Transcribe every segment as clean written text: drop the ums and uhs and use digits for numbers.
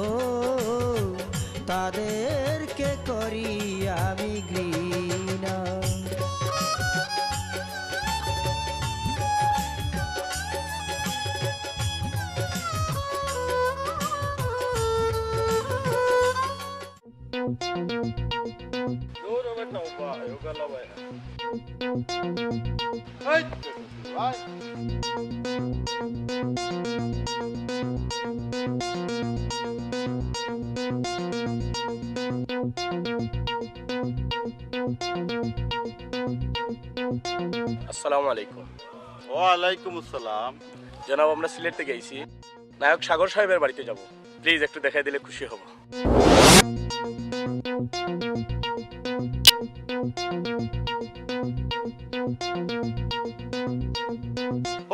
ও তাদেরকে করি আমি ঘৃণা। আসসালামু আলাইকুম। ওয়ালাইকুম আসসালাম। জনাব, আমরা সিলেট থেকে আইছি, নায়ক সাগর সাহেবের বাড়িতে যাব। প্লিজ একটু দেখাই দিলে খুশি হব।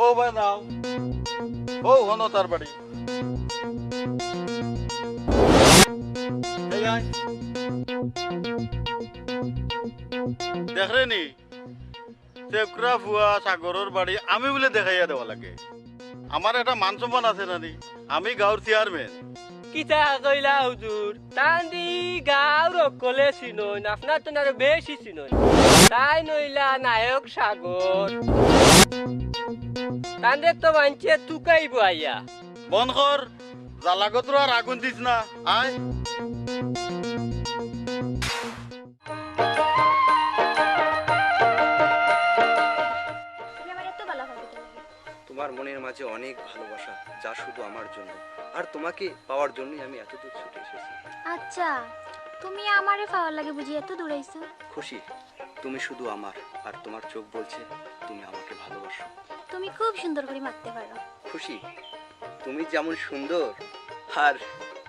ও ভাই নাও, ও হনো তার বাড়ি। এই আয়। দেখরে নি চেকরা ফুয়া সাগরের বাড়ি আমি বলে দেখাইয়া দেওয়া লাগে। আমার একটা মান সম্মান আছে নানি, আমি গাঁওর চেয়ারম্যান। কিতা কইলা হুজুর, তান্দি গাঁর অকলে চিনইন, আপনার তো আরো বেশি চিনইন। তাই নইলা নায়ক সাগর, তান্দের তো মানছে তুকাইব আইয়া। বন কর, জ্বালাগত আর আগুন দিস না। আয় তোমার মনের মাঝে অনেক ভালোবাসা, যা শুধু আমার জন্য, আর তোমাকে পাওয়ার জন্যই আমি এত দূর ছুটে এসেছি। আচ্ছা, তুমি আমারে পাওয়ার লাগে বুঝি এত দূর আইছো? খুশি, তুমি শুধু আমার, আর তোমার চোখ বলছে তুমি আমাকে ভালোবাসো। তুমি খুব সুন্দর করে মারতে পারো। খুশি, তুমি যেমন সুন্দর, আর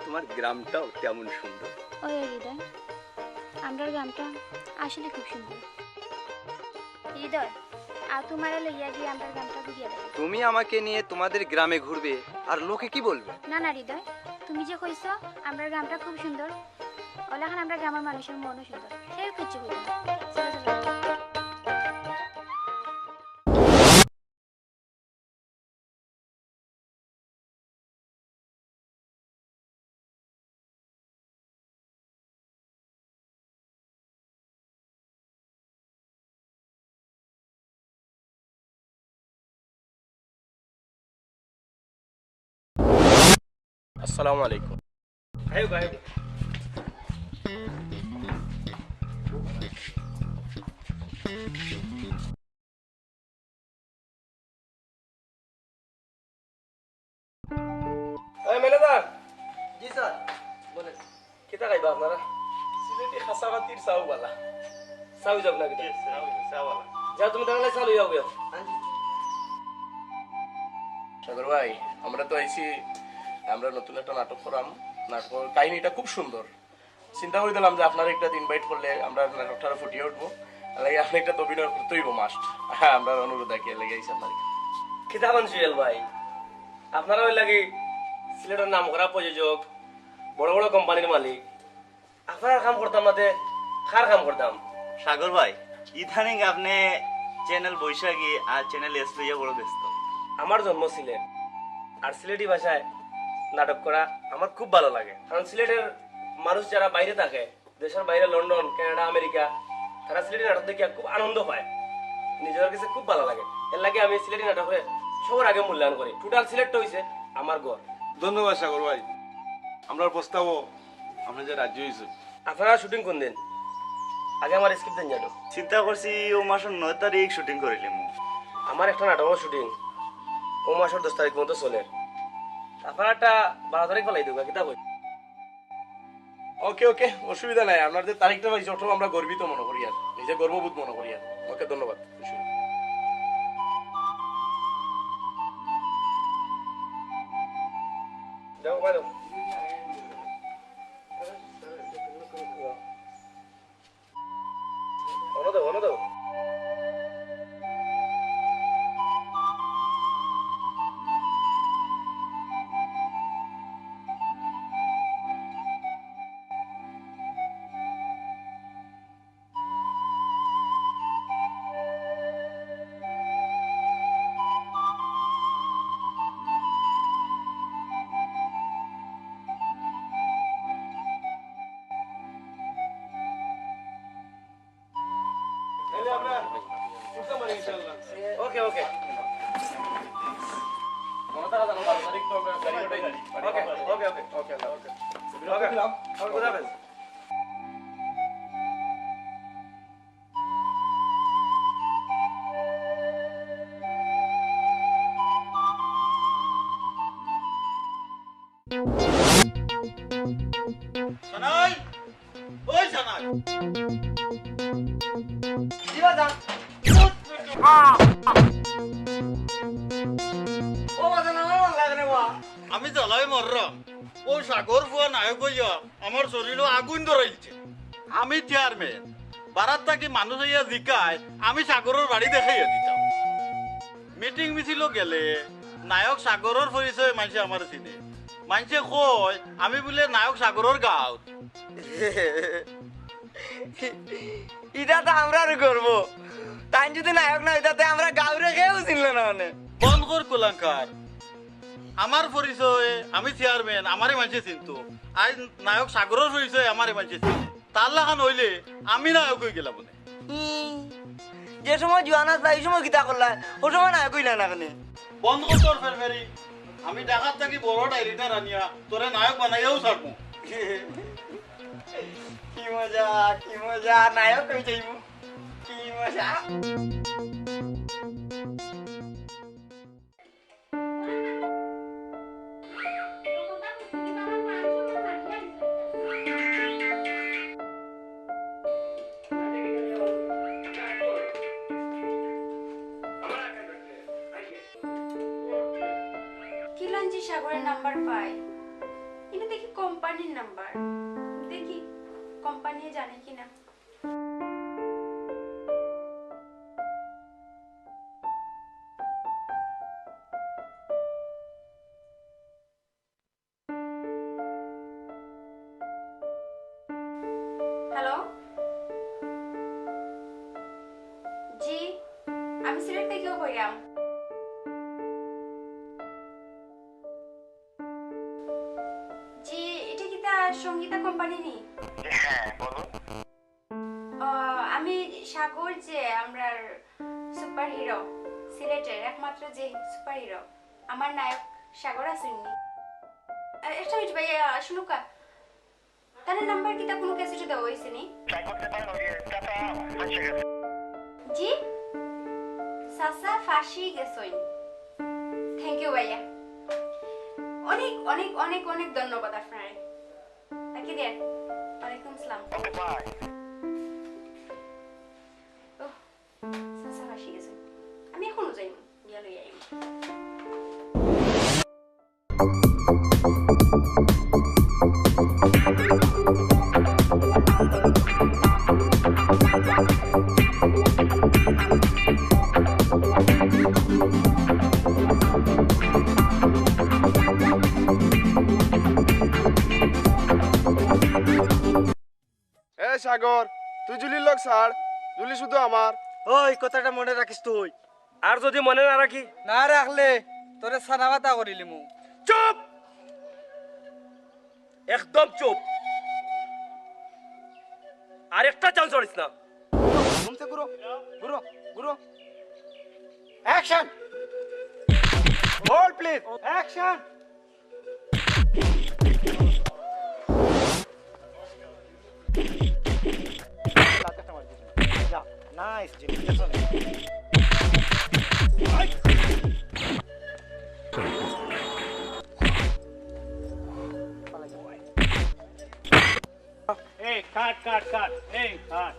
তোমার গ্রামটাও তেমন সুন্দর। ওই হৃদয়, আমরার গ্রামটা আসলে খুব সুন্দর। হৃদয়, আর তোমারে লইয়া গিয়ে আমরার গ্রামটা ঘুরিয়ে দেবে। তুমি আমাকে নিয়ে তোমাদের গ্রামে ঘুরবে, আর লোকে কি বলবে? না না হৃদয়, তুমি যে কইছো আমরার গ্রামটা খুব সুন্দর, ওলাখান আমরা গ্রামের মানুষের মনও সুন্দর, কেউ কিছু বলবে না। চলো, চলো। আসসালামু আলাইকুম। এই ম্যানেজার। জি স্যার, বলেন, কিতা খাইবা আপনারা? সিলেটি খাসাবাতির চাউ বালা। চাউ যাব না কিতা? যাও তুমি তাহলে চালু যাও গিয়া। সাগর ভাই, আমরা তো আইছি, আমরা নতুন একটা নাটক করাম। নাটকের কাহিনীটা খুব সুন্দর। চিন্তা করে দিলাম যে আপনার একটা ইনভাইট করলে আমরা নাটকটা ফুটিয়ে উঠবো। লাগে আপনি একটা তো অভিনয় করতেইব মাস্ট। হ্যাঁ, আমরা অনুরোধ আঁকিয়ে লেগে আইছি আপনার। কিতাবান সুয়েল ভাই, আপনারা ওই লাগে সিলেটের নাম করা প্রযোজক, বড় বড় কোম্পানির মালিক, আপনারা কাম করতাম না, কার কাম করতাম? সাগর ভাই, ইদানিং আপনি চ্যানেল বৈশাখী আর চ্যানেল এস লইয়া বড় ব্যস্ত। আমার জন্ম সিলেট, আর সিলেটি ভাষায় নাটক করা আমার খুব ভালো লাগে। কারণ সিলেটের মানুষ যারা বাইরে থাকে, দেশের বাইরে লন্ডন, কানাডা, আমেরিকা, তারা সিলেটি নাটক দেখে খুব আনন্দ পায়, নিজের কাছে খুব ভালো লাগে। এর লাগে আমি সিলেটি নাটকে সবার আগে মূল্যায়ন করি। টোটাল সিলেক্ট হয়েছে আমার ঘর। ধন্যবাদ সাগর ভাই, আমরা প্রস্তাবও আমরা যে রাজ্য হয়েছে। আপনারা শুটিং কোন দিন? আগে আমার স্ক্রিপ্ট দেন জানো। চিন্তা করছি ও মাসের 9 তারিখ শুটিং করিলাম। আমার একটা নাটকের শুটিং ও মাসের 10 তারিখ মতো চলে। আপনারা একটা 12 তারিখ ফেলাই দেবো, কিতা কই? ওকে ওকে, অসুবিধা নাই। আপনার যে তারিখটা পাইছি ওটাও আমরা গর্বিত মনে করি, আর নিজে গর্ববোধ মনে করি। আর ওকে ধন্যবাদ। খুশি হলাম। যাও ভাই, যাও। অন্য দাও, অন্য দাও। ওকে ওকে মনে থাকা জানো 12 তারিখ তো আমরা গাড়ি ওঠাই দিই। ওকে ওকে ওকে ওকে আল্লাহ ওকে ওকে খোদা হাফেজ। সানাই ওই সানাই আমি জ্বালাই মরলাম ও সাগর ফুয়া নায়ক হইয়া আমার শরীরে আগুন ধরাইছে আমি চেয়ারম্যান বারাত থাকি মানুষ হইয়া জিকায় আমি সাগরের বাড়ি দেখাইয়া দিতাম মিটিং মিছিল গেলে নায়ক সাগরের পরিচয় মানুষে আমার চিনে মানুষে কয় আমি বলে নায়ক সাগরের গাঁও এটা তো আমরা করবো তাই যদি নায়ক না হইতাতে আমরা গাঁরে কেউ চিনল না মানে বন্ধ কর কুলাঙ্কার আমার পরিচয় আমি চেয়ারম্যান আমারে মানুষে চিনতো আজ নায়ক সাগরের পরিচয় আমারে মানুষে চিনে তার লাগান হইলে আমি নায়ক হয়ে গেলাম মনে যে সময় জোয়ানা এই সময় গীতা করলা ও সময় নায়ক হইলা না কেন বন্ধ কর তোর ফেরফেরি আমি ঢাকার থাকি বড় ডায়েরিটা রানিয়া তোরে নায়ক বানাইয়াও ছাড়বো কি মজা নায়ক হয়ে যাইব কি মজা কিলাঞ্জি সাগরের নাম্বার পাই এটা দেখি কোম্পানির নাম্বার দেখি কোম্পানি জানে কিনা হ্যালো জি আমি সিলেট থেকে কইরাম জি এটা কি তা সঙ্গীতা কোম্পানি নি আমি সাগর যে আমরা সুপার হিরো সিলেটের একমাত্র যে সুপার হিরো আমার নায়ক সাগর আসেননি একটা মিনিট ভাইয়া শুনুকা তার নাম্বার কি তা কোনো ক্যাসেটে দেওয়া হয়েছে নি জি সাসা ফাঁসি গেছইন থ্যাংক ইউ ভাইয়া অনেক অনেক অনেক অনেক ধন্যবাদ আপনারে রাখি দেন ওয়ালাইকুম আসসালাম ওহ সাসা ফাঁসি গেছে আমি এখনো যাইনি গিয়া লই আইম সাগর তুই জুলির লোক ছাড় জুলি শুধু আমার ওই কথাটা মনে রাখিস তুই আর যদি মনে না রাখি না রাখলে তোরে সানাবাতা করিলি মু চুপ একদম চুপ আর একটা চান্স ছাড়িস না ঘুমছে গুরু গুরু গুরু action hold please action nice এই কাট কাট কাট এই কাট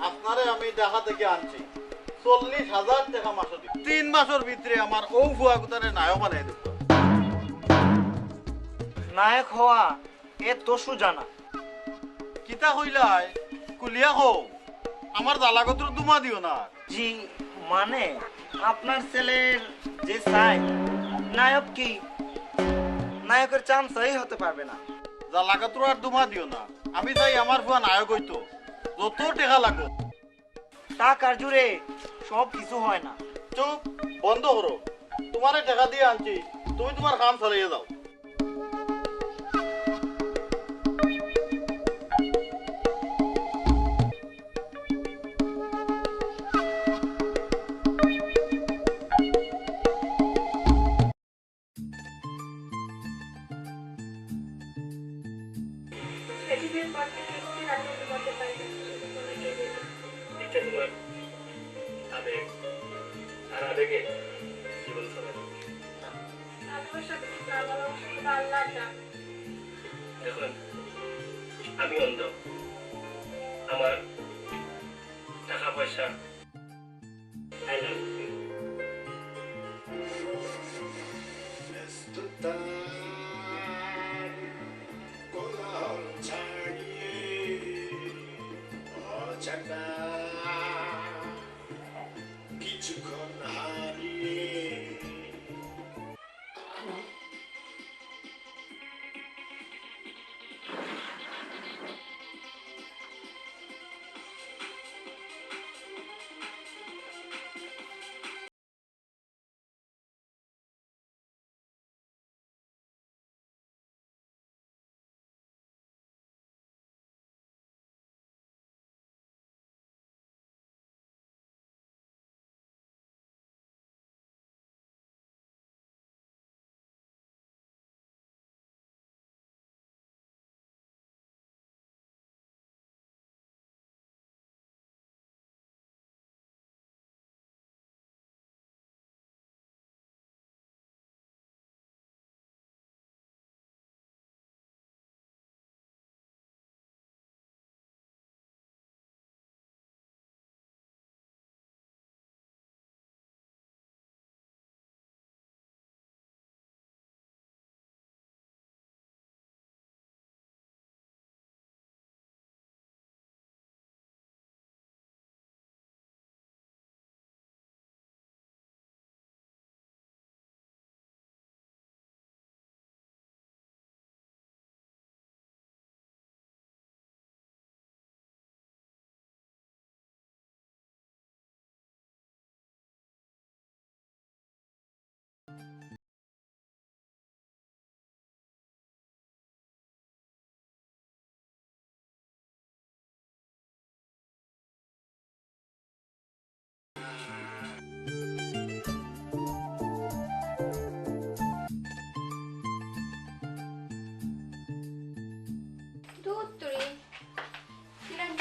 আপনারে আমি ঢাকা থেকে আনছি 40,000 টাকা মাসে দিব 3 মাসের ভিতরে আমার ও ফুয়া গুতারে নায়ক বানাই দেব নায়ক হওয়া এ তো সুজানা কিতা কইলাই কুলিয়া কও আমার দালাগতর দুমা দিও না জি মানে আপনার ছেলের যে চাই নায়ক কি নায়কের চান্সই হতে পারবে না দালাগতর আর দুমা দিও না আমি চাই আমার ফুয়া নায়ক হইতো যত টাকা লাগো টাকার জুড়ে সব কিছু হয় না চুপ বন্ধ করো তোমারে টাকা দিয়ে আনছি তুমি তোমার কাম চালিয়ে যাও থেকে জীবন চলে। দেখুন, আমি অন্ধ, আমার টাকা পয়সা I love you. কিছুক্ষণ হারিয়ে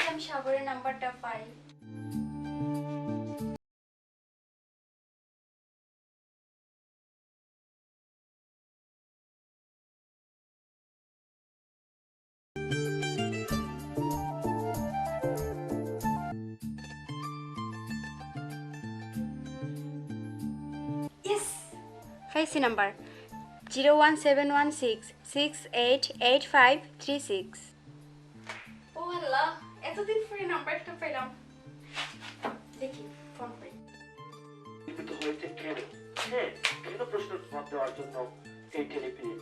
আমি সাগরের নাম্বারটা পাই। পাইছি নাম্বার 01716688536। ও আল্লাহ, এতদিন পরে নাম্বারটা পেলাম। দেখি ফোন করি। কিন্তু হয়েছে কেন? হ্যাঁ, কেন প্রশ্নের জবাব দেওয়ার জন্য এই টেলিফোন।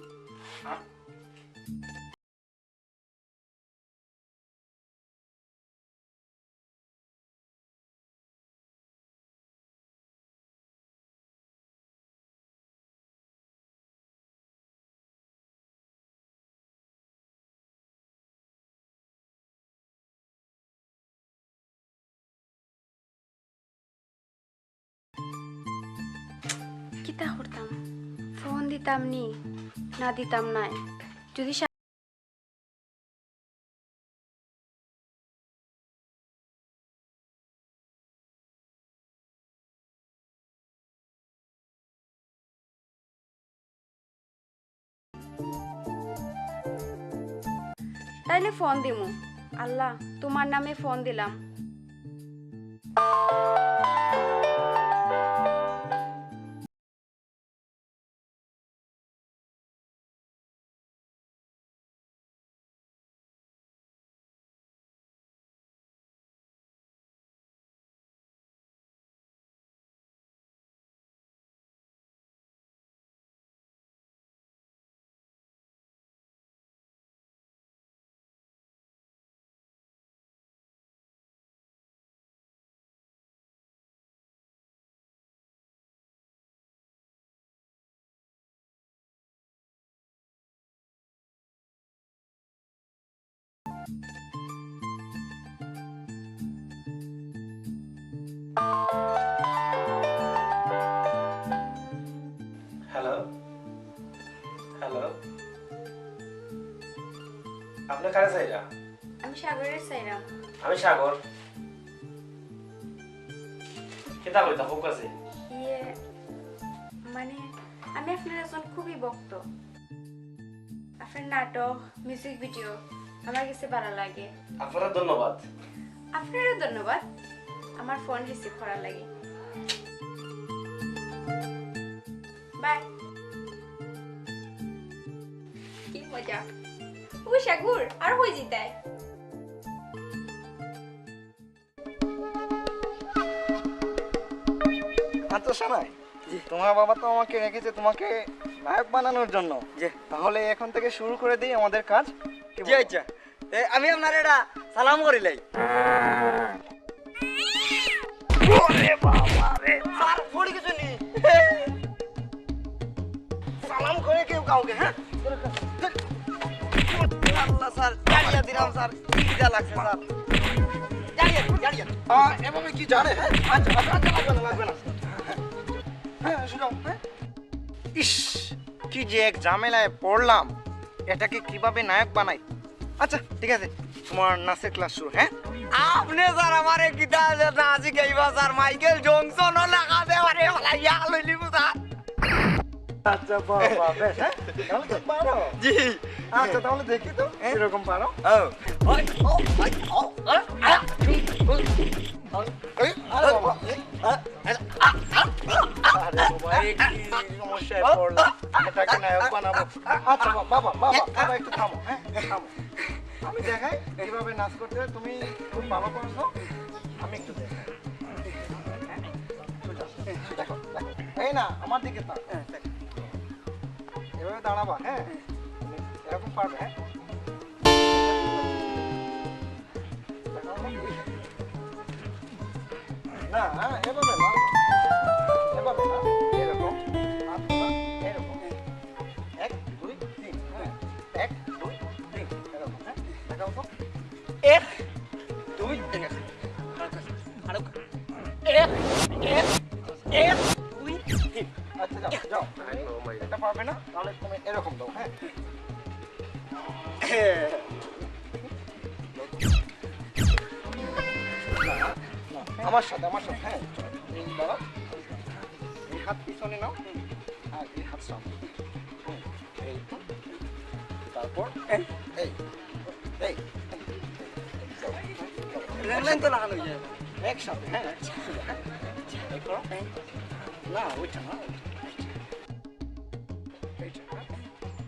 কিতা করতাম, ফোন দিতাম নি না দিতাম নাই। যদি তাইলে ফোন দিমু। আল্লাহ, তোমার নামে ফোন দিলাম। হ্যালো হ্যালো, আপনি কারে চাইরা? আমি সাগরের চাইলাম। আমি সাগর। কেতা কইতা হোক আছে? ইয়ে মানে আমি আপনার একজন খুবই ভক্ত। আপনার নাটক, মিউজিক ভিডিও আমার কাছে ভালো লাগে। আপনারা ধন্যবাদ। আপনারও ধন্যবাদ আমার ফোন রিসিভ করার লাগে। বাই। কি মজা। ও সাগর আর হয়ে যেতায়। আচ্ছা শোনাই, তোমার বাবা তো আমাকে রেখেছে তোমাকে নায়ক বানানোর জন্য। তাহলে এখন থেকে শুরু করে দিই আমাদের কাজ। জি আচ্ছা, আমি আপনার এটা সালাম করিলাই। স্যার পড়ে কিছু নেই, সালাম করে কেউ কাউকে। হ্যাঁ আল্লাহ স্যার, জানিয়ে দিলাম স্যার, কি যা লাগছে স্যার, জানিয়ে জানিয়ে। এভাবে কি জানে? হ্যাঁ আচ্ছা আচ্ছা আচ্ছা, লাগবে না লাগবে না। হ্যাঁ শুনো, হ্যাঁ ইস কি যে এক ঝামেলায় পড়লাম, এটাকে কিভাবে নায়ক বানাই। আচ্ছা ঠিক আছে, তোমার নাচের ক্লাস শুরু। হ্যাঁ আপনি স্যার আমার গীতা নাচ গাইবা স্যার, মাইকেল জংসন লাগা দেওয়ারে ইয়া লইলিব স্যার। আচ্ছা বাবা বেশ, হ্যাঁ তাহলে তো পারো। জি আচ্ছা তাহলে দেখি তো এরকম পারো। এই, আরে বাবা, আরে বাবা, এই কি সমস্যায় পড়লাম, এটাকে নায়ক বানাবো। আচ্ছা বাবা বাবা বাবা একটু থামো, হ্যাঁ থামো, আমি দেখাই কিভাবে নাচ করতে হয়। তুমি খুব ভালো করছো, আমি একটু দেখাই। হ্যাঁ, সোজা, দেখো দেখো, এই না আমার দিকে তাক, দেখো। এভাবে দাঁড়াবা, হ্যাঁ তুমি এরকম পারবে। হ্যাঁ দেখাও তো। না এভাবে না, এভাবে না, এরকম হাত তোলা, এরকম 1 2 3, হ্যাঁ 1 2 3 এরকম। হ্যাঁ দেখাও তো। 1 2 3 আর 1 1 2 3। আচ্ছা যাও যাও, এটা পারবে না তাহলে তুমি এরকম দাও। হ্যাঁ আমার সাথে আমার সাথে, হ্যাঁ এই দাঁড়াও, এই হাত পিছনে নাও আর এই হাত সামনে। এই তো, তারপর এই এই এই লাইন তো লাগানো যায় একসাথে। হ্যাঁ এই করো। না ওইটা না, এইটা,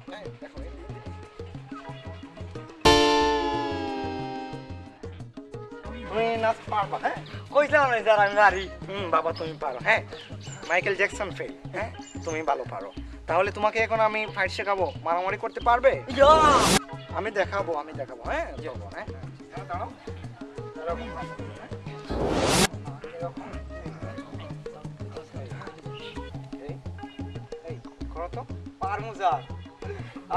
হ্যাঁ দেখো এই তুমি নাচ পারবা। হ্যাঁ কইছিলাম না স্যার আমি পারি। বাবা তুমি পারো। হ্যাঁ মাইকেল জ্যাকসন ফেল, হ্যাঁ তুমি ভালো পারো। তাহলে তোমাকে এখন আমি ফাইট শেখাবো, মারামারি করতে পারবে? আমি দেখাবো হ্যাঁ যাবো। হ্যাঁ হ্যাঁ দাঁড়াও, এরকম হাত, হ্যাঁ? এরকম, এই, এই করো তো। পারমু স্যার,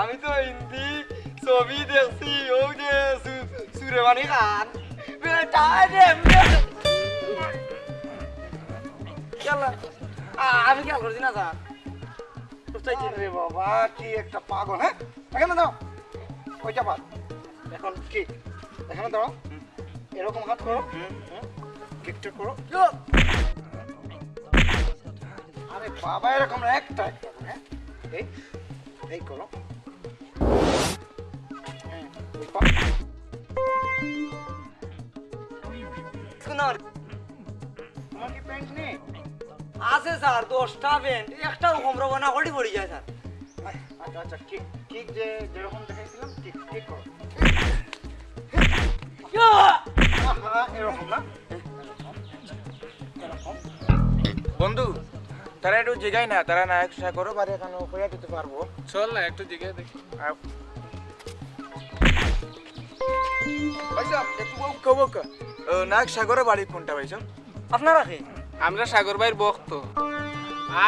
আমি তো হিন্দি ছবি দেখছি, ও যে সুরেমানি খান বেটা আমি খেয়াল করছি না স্যার। আরে বাবা কি একটা পাগল। হ্যাঁ এখানে দাও, ওইটা পার। এখন কি এখানে দাও, এরকম হাত করো, কিকটা করো। আরে বাবা এরকম একটা একটা, হ্যাঁ এই এই করো। হ্যাঁ ওই পা। তোমার কি প্যান্ট নেই? আছে স্যার 10টা প্যান্ট, একটাও কম রব না, হলি পড়ি যায় স্যার। আচ্ছা আচ্ছা কিক কিক যে যেরকম দেখাইছিলাম কিক কিক করো। আহা, এরকম না, এরকম। বন্ধু তারা একটু জিগাই না, তারা নায়ক সাগরও বাড়ি এখানে করে দিতে পারবো। চল না একটু জিগাই দেখি। ভাইসাব একটু কবো নায়ক সাগরের বাড়ি কোনটা ভাইসাব? আপনারা কি? আমরা সাগর ভাইয়ের ভক্ত,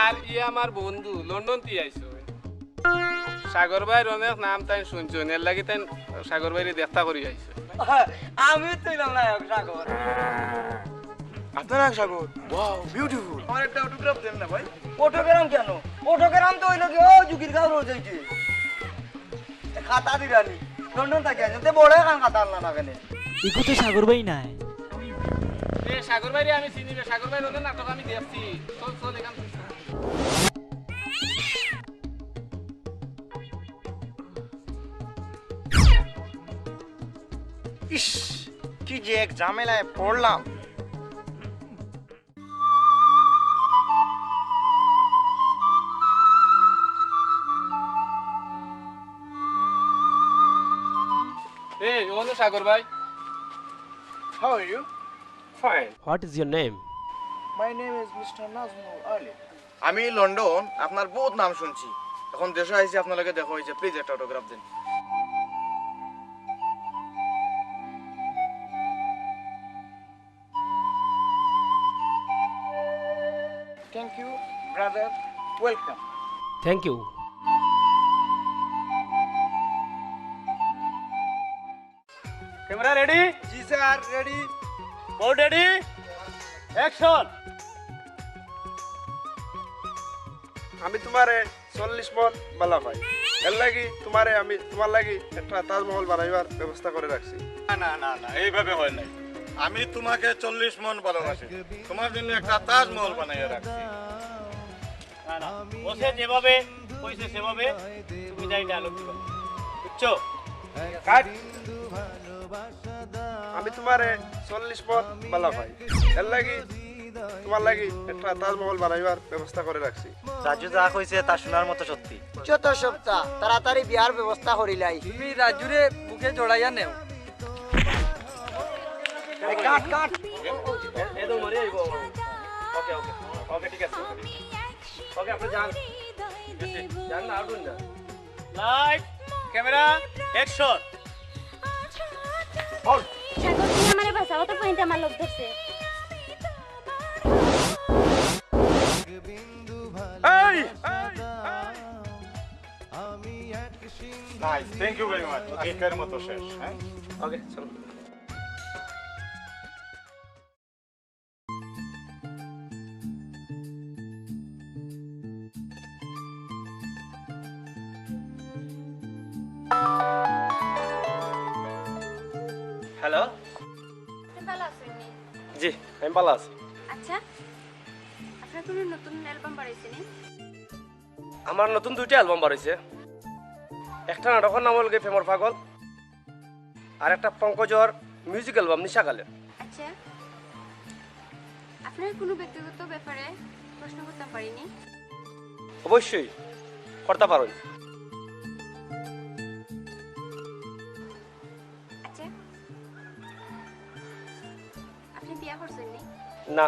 আর ই আমার বন্ধু লন্ডন তি আইছো। সাগর ভাইয়ের অনেক নাম তাই শুনছো, এর লাগি তাই সাগর ভাইয়ের দেখা করি আইছো। আমি তুইলাম নায়ক সাগর। আপনার নায়ক সাগর? Wow beautiful. আমার একটা অটোগ্রাফ দেন না ভাই। অটোগ্রাম কেন? অটোগ্রাম তো হইলো কি ও জুগির গাঁও রোজ হইছে। খাতা দিরানি লন্ডন থেকে আইছে, তে বড় খান খাতা আনলা না কেন? ইকো তো সাগর ভাই নাই। সাগর ভাইরে আমি চিনি, সাগর ভাইয়ের অনেক নাটক আমি দেখছি। চল চল এখান থেকে। ইস কি যে এক ঝামেলায় পড়লাম। এই ও হলো সাগর ভাই। How are you? Fine. What is your name? My name is Mr. Nazmul Ali. আমি লন্ডন আপনার বহুত নাম শুনছি, এখন দেশে আইছি আপনার লগে দেখা হয়েছে, প্লিজ একটা অটোগ্রাফ দিন। Thank you brother, welcome. Thank you. Camera ready? জি sir, ready. Board ready? Action. আমি তোমারে 40 মন বালা পাই, এর লাগি তোমারে আমি তোমার লাগি একটা তাজমহল বানাইবার ব্যবস্থা করে রাখছি। না না না না, এইভাবে হয় নাই। আমি তোমাকে 40 মন ভালোবাসি, তোমার জন্য একটা তাজমহল বানাইয়া রাখছি। না না, বসে যেভাবে কইছে সেভাবে তুমি যাই ডায়লগ দিবা, বুঝছো? কাট। আমি তোমারে 40 মন বালা পাই, এর লাগি তোমার লাগি একটা তাজমহল বানাইবার ব্যবস্থা করে রাখছি। রাজু যা কইছে তা শোনার মতো সত্যি। যত সপ্তাহ তাড়াতাড়ি বিয়ার ব্যবস্থা করিলাই। তুমি রাজুরে বুকে জড়াইয়া নেও। কাট কাট। একদম মরে আইব। ওকে ওকে ওকে, ঠিক আছে। ওকে আপনি যান যান না, আউট না। Light camera action. সাগর তুমি আমারে বাঁচাও, তো পয়েন্ট আমার লোক ধরছে। এই nice, thank you very much. আজকের মতো শেষ। হ্যাঁ ওকে চলো। হ্যালো। তুমি ভালো আছেন? জি আমি ভালো আছি। আচ্ছা, আপনার কোনো নতুন অ্যালবাম বাড়াইছে নি? আমার নতুন 2টা অ্যালবাম বার হয়েছে। একটা নাটকের নাম হল প্রেমর পাগল, আর একটা পঙ্কজর মিউজিক অ্যালবাম নিশাকালে। আচ্ছা, আপনার কোনো ব্যক্তিগত ব্যাপারে প্রশ্ন করতে পারিনি? অবশ্যই করতে পারো। আচ্ছা, আপনি বিয়া করছেন নি? না,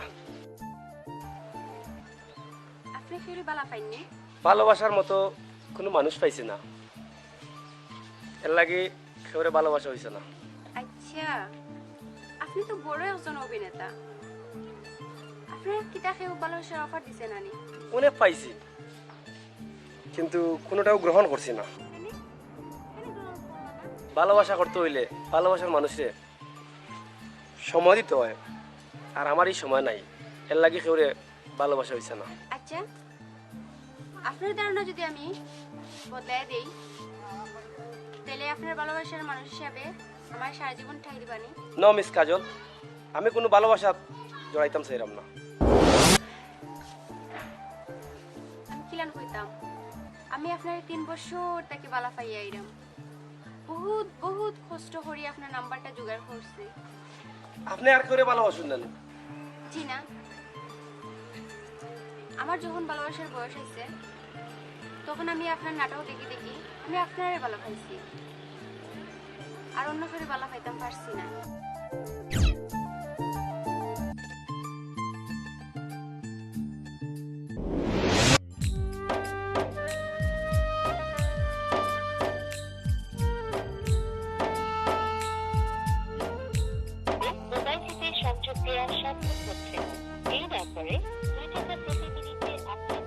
আপনি ফিরে বালা পাইনি? ভালোবাসার মতো কোনো মানুষ পাইছি না, এর লাগে কেউরে ভালোবাসা হয়েছে না। আচ্ছা, আপনি তো বড় একজন অভিনেতা, আপনার কি তাকে ভালোবাসার অফার দিছে নানি? অনেক পাইছি, কিন্তু কোনোটাও গ্রহণ করছি না। ভালোবাসা করতে হইলে ভালোবাসার মানুষে সময় দিতে হয়, আর আমার এই সময় নাই, এর লাগে কেউরে ভালোবাসা হয়েছে না। আচ্ছা, আপনার ধারণা যদি আমি বদলাই দেই, তাহলে আপনার ভালোবাসার মানুষ হিসাবে আমার সারা জীবন ঠাই দিবানি? নো মিস কাজল, আমি কোনো ভালোবাসা জড়াইতাম চাইরাম না। আমি কিলান কইতাম, আমি আপনার 3 বছর তাকে বালা পাইয়া আইরাম, বহুত বহুত কষ্ট করি আপনার নাম্বারটা জোগাড় করছি। আপনি আর কেউরে ভালোবাসুন না? জি না, আমার যখন ভালোবাসার বয়স হয়েছে তখন আমি আপনার নাটক দেখি দেখি আমি আপনারে ভালো পাইছি, আর অন্য ফেরে ভালো পাইতাম পারছি না। সংযোগ দেওয়া সম্ভব হচ্ছে না। এই ব্যাপারে 2 টাকা প্রতি মিনিটে আপনার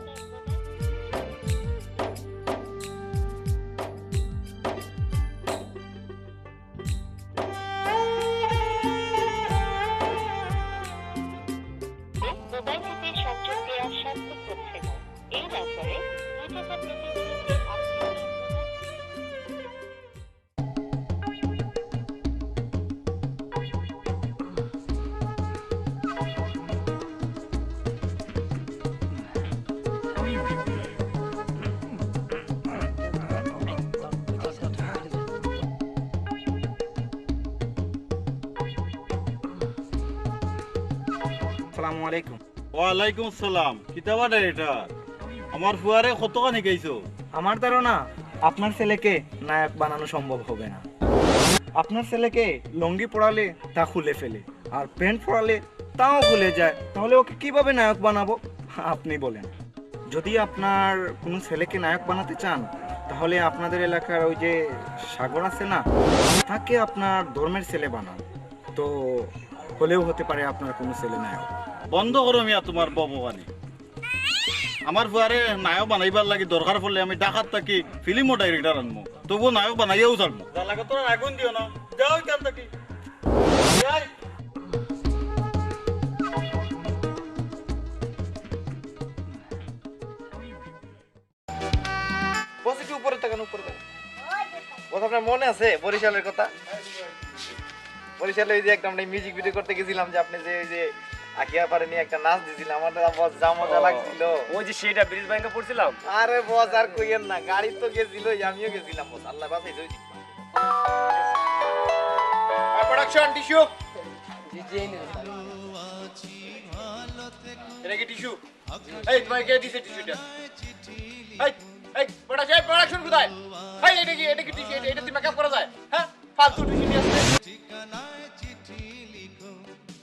আসসালামু আলাইকুম। ওয়ালাইকুম সালাম। কিতাবাটা এটা আমার ফুয়ারে কতখান শিখাইছো? আমার ধারণা আপনার ছেলেকে নায়ক বানানো সম্ভব হবে না। আপনার ছেলেকে লুঙ্গি পরালে তা খুলে ফেলে, আর প্যান্ট পরালে তাও খুলে যায়, তাহলে ওকে কিভাবে নায়ক বানাবো আপনি বলেন। যদি আপনার কোনো ছেলেকে নায়ক বানাতে চান, তাহলে আপনাদের এলাকার ওই যে সাগর আছে না, তাকে আপনার ধর্মের ছেলে বানান, তো হলেও হতে পারে আপনার কোনো ছেলে নায়ক। বন্ধ করো মিয়া তোমার বকবানি। আমার ফুয়ারে নায়ক বানাইবার লাগি দরকার পড়লে আমি ডাকাত থাকি ফিল্মও ডাইরেক্টর আনবো, তবুও নায়ক বানাইয়াও ছাড়বো। লাগে তোরা আগুন দিও না, যাও এখান থাকি। বস একটু উপরে তাকান, উপরে তাকান। বস আপনার মনে আছে বরিশালের কথা? বরিশালে ওই যে একটা আমরা মিউজিক ভিডিও করতে গেছিলাম, যে আপনি যে ওই যে আকিয়া পারে নিয়ে একটা নাচ দিয়েছিলাম, আমার বস যা মজা লাগছিল। ওই যে সেটা ব্রিজ ব্যাংকে পড়ছিলাম। আরে বস আর কইয়েন না, গাড়ি তো গেছিল, আমিও গেছিলাম বস, আল্লাহ বাঁচাইছে। ওই প্রোডাকশন টিস্যু, এটা কি টিস্যু? এই তোমাকে কে দিছে টিস্যুটা? এই এই প্রোডাকশন কোথায়? এই এটা কি টিস্যু? এটা তুমি মেকআপ করা যায়? হ্যাঁ, ফালতু টিস্যু নিয়ে আসছে।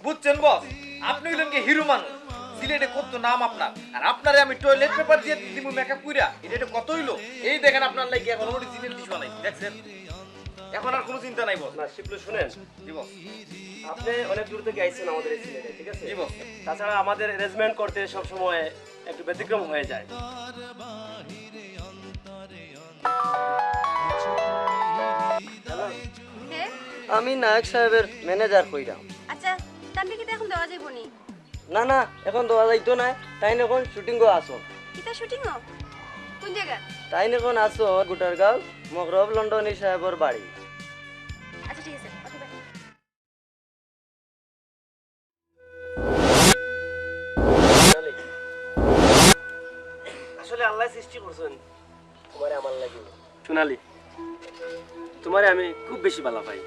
বুঝছেন বস, আপনি হইলেন কি হিরো মানুষ, সিলেটে কত নাম আপনার, আর আপনারে আমি টয়লেট পেপার দিয়ে দিমু মেকআপ কইরা, এটা কত হইলো? এই দেখেন আপনার লাগি এখন অরিজিনাল টিস্যু বানাই, দেখছেন? এখন আর কোনো চিন্তা নাই বস। না শিবলু শুনেন, জি বস। আপনি অনেক দূর থেকে আইছেন আমাদের এই সিলেটে, ঠিক আছে? জি বস। তাছাড়া আমাদের অ্যারেঞ্জমেন্ট করতে সব সময় একটু ব্যতিক্রম হয়ে যায়। আমি নায়ক সাহেবের ম্যানেজার কইরাম। আচ্ছা, তাহলে কি এখন দেওয়া যাইব নি? না না, এখন দেওয়া যাইতো না, তাই এখন শুটিং গো আসো। কিতা শুটিং ও? কোন জায়গা? তাই এখন আসো গুটারগাঁও মগরব লন্ডনী সাহেবের বাড়ি। আচ্ছা ঠিক আছে, ওকে বাই। আসলে আল্লাহ সৃষ্টি করছেন তোমারে আমার লাগি। সোনালি, তোমারে আমি খুব বেশি ভালো পাই,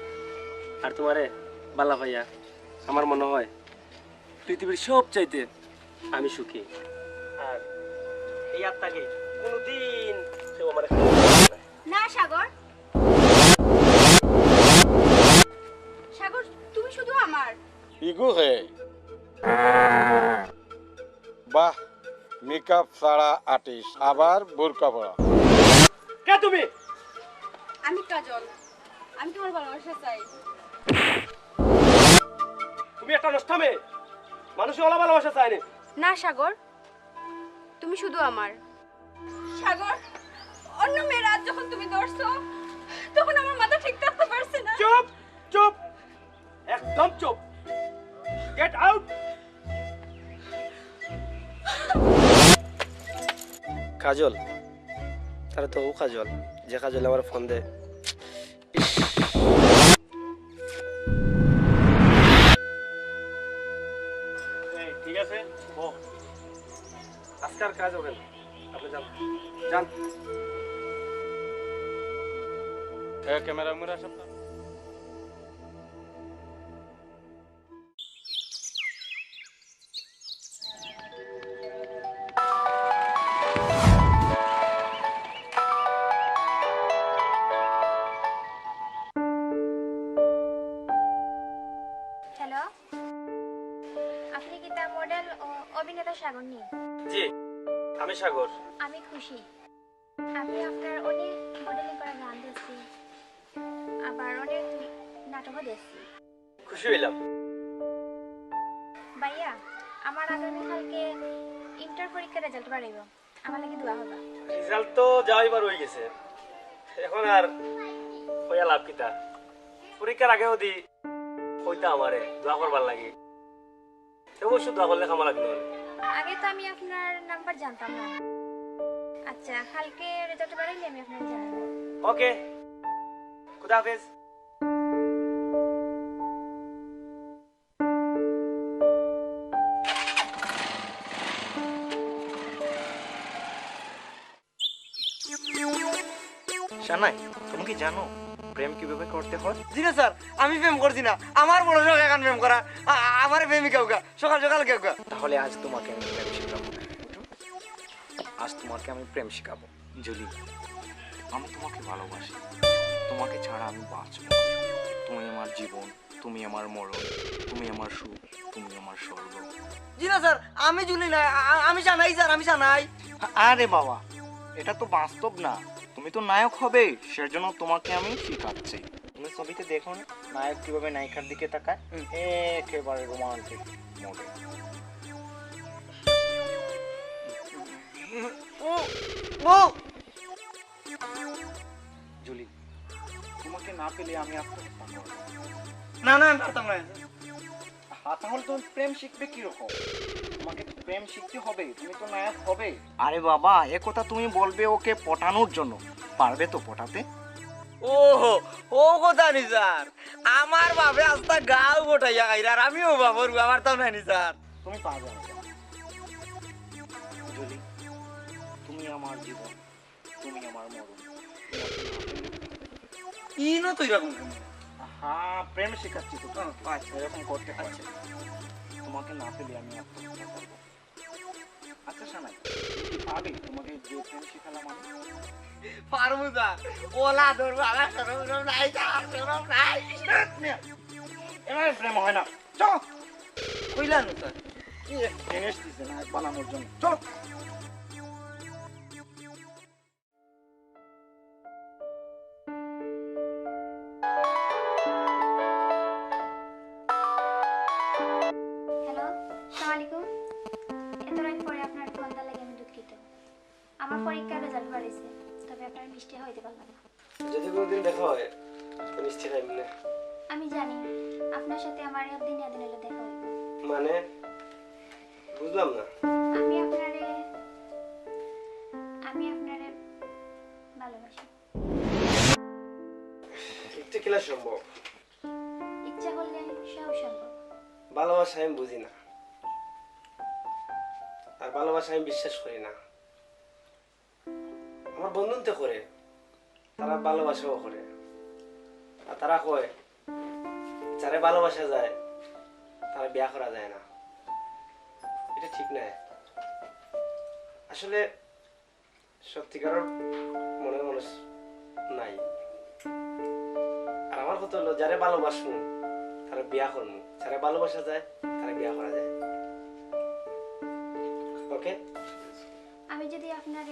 আর তোমারে ভালো পাইয়া আমার মনে হয় পৃথিবীর সব চাইতে আমি সুখী। আর এই আত্মাকে কোনোদিন কেউ আমার না সাগর, সাগর তুমি শুধু আমার। ইগু হে বাহ, মেকআপ ছাড়া আর্টিস্ট, আবার বোরকা পরা। কে তুমি? আমি কাজল, আমি তোমার ভালোবাসা চাই। তুমি একটা নষ্ট মেয়ে, মানুষের ওলা ভালোবাসা চায়নি। না সাগর, তুমি শুধু আমার। সাগর, অন্য মেয়েরা যখন তুমি ধরছো, তখন আমার মাথা ঠিক থাকতে পারছে না। চুপ চুপ, একদম চুপ, গেট আউট। কাজল, তারা তো ও কাজল যে কাজল আমার ফোন দে। ঠিক আছে, আজকাল কাজ হবে না, আপনি যান যান। ক্যামেরা মুরা সব হ্যালো, আপনি কি তার মডেল ও অভিনেতা সাগর নেই? জি, আমি সাগর। আমি খুশি, আমি আপনার অনেক মডেলিং করা গান দেখছি, আবার অনেক নাটকও দেখছি। খুশি হইলাম। ভাইয়া, আমার আগামীকালকে ইন্টার পরীক্ষার রেজাল্ট বাড়াইব, আমার লাগি দোয়া হবে। রেজাল্ট তো যাওয়াইবার হয়ে গেছে, এখন আর হইয়া লাভ কিতা? পরীক্ষার আগে যদি হইতা আমারে দোয়া করবার লাগে, অবশ্য দোয়া করলে কামা লাগলো। আগে তো আমি আপনার নাম্বার জানতাম না। আচ্ছা, কালকে রেজাল্ট বাড়াইলে আমি আপনাকে জানাবো। ওকে, খুদা হাফেজ। শানাই, তুমি কি জানো প্রেম কিভাবে করতে হয়? জি না স্যার, আমি প্রেম করছি না, আমার বড় শখ এখন প্রেম করা। আমার প্রেমিকা উগা সকাল সকাল কেউ গা। তাহলে আজ তোমাকে আমি প্রেম শেখাবো। আজ তোমাকে আমি প্রেম শেখাবো। জুলি, আমি তোমাকে ভালোবাসি, তোমাকে ছাড়া আমি বাঁচব না। তুমি আমার জীবন, তুমি আমার মরণ, তুমি আমার সুখ, তুমি আমার স্বর্গ। জি না স্যার, আমি জুলি না, আমি জানাই স্যার, আমি জানাই। আরে বাবা, এটা তো বাস্তব না, তুমি তো নায়ক হবে, সেজন্য তোমাকে আমি শেখাচ্ছি। তুমি ছবিতে দেখো না নায়ক কিভাবে নায়িকার দিকে তাকায়, একেবারে রোমান্টিক মোডে। জুলি, তোমাকে না পেলে আমি আত্মহত্যা করব। না না, আমি পারতাম না। তাহলে তুমি প্রেম শিখবে কিরকম? তোমাকে প্রেম শিখতে হবে, তুমি তো নায়ক হবে। আরে বাবা, এ কথা তুমি বলবে ওকে পটানোর জন্য, পারবে তো পটাতে? ওহো, ও কথা নি স্যার, আমার বাপে আস্তা গাও গোটাইয়া খাইরা, আর আমিও বাবর আমার তাও নাই স্যার। তুমি পারবে না জুলি, তুমি আমার জীবন, তুমি আমার মরণ। ইনো তো এরকম। হ্যাঁ, প্রেম শেখাচ্ছি তো। আচ্ছা, এরকম করতে পারছে। তোমাকে না পেলে আমি আত্মহত্যা করবো। আচ্ছা শানাই, তুমি কি পারবে তোমাকে যে প্রেম শেখালাম আমি? পারবো স্যার, ওলা ধরবো, আমার সরম নাই স্যার, সরম নাই। এভাবে প্রেম হয় না। চলো, কইলাম স্যার, কি জিনিস দিছে নায়ক বানানোর জন্য। চলো। হ্যালো, আসসালামু আলাইকুম। এত রাত পরে আপনার ফোনটা লাগে আমি দুঃখিত। আমার পরীক্ষার রেজাল্ট বাড়িয়েছে, তবে আপনার মিষ্টি হইতে পারলাম না। যদি কোনোদিন দেখা হয় তো মিষ্টি খাইবেন না। আমি জানি আপনার সাথে আমার একদিন এদিন এলে দেখা হইব। মানে বুঝলাম না। আমি আপনারে ভালোবাসি। একটু কিলা সম্ভব? ইচ্ছা করলে সব সম্ভব। ভালোবাসা আমি বুঝি না, আর ভালোবাসা আমি বিশ্বাস করি না। আমার বন্ধুত্ব করে, তারা ভালোবাসাও করে, আর তারা কয় যারা ভালোবাসা যায় তারা বিয়া করা যায় না। এটা ঠিক নয়। আসলে সত্যিকারের মনের মানুষ নাই। আর আমার কথা হলো যারা ভালোবাসবো তারা বিয়া করবো, যারা ভালোবাসা যায় তারা বিয়া করা যায়। ওকে, আমি যদি আপনার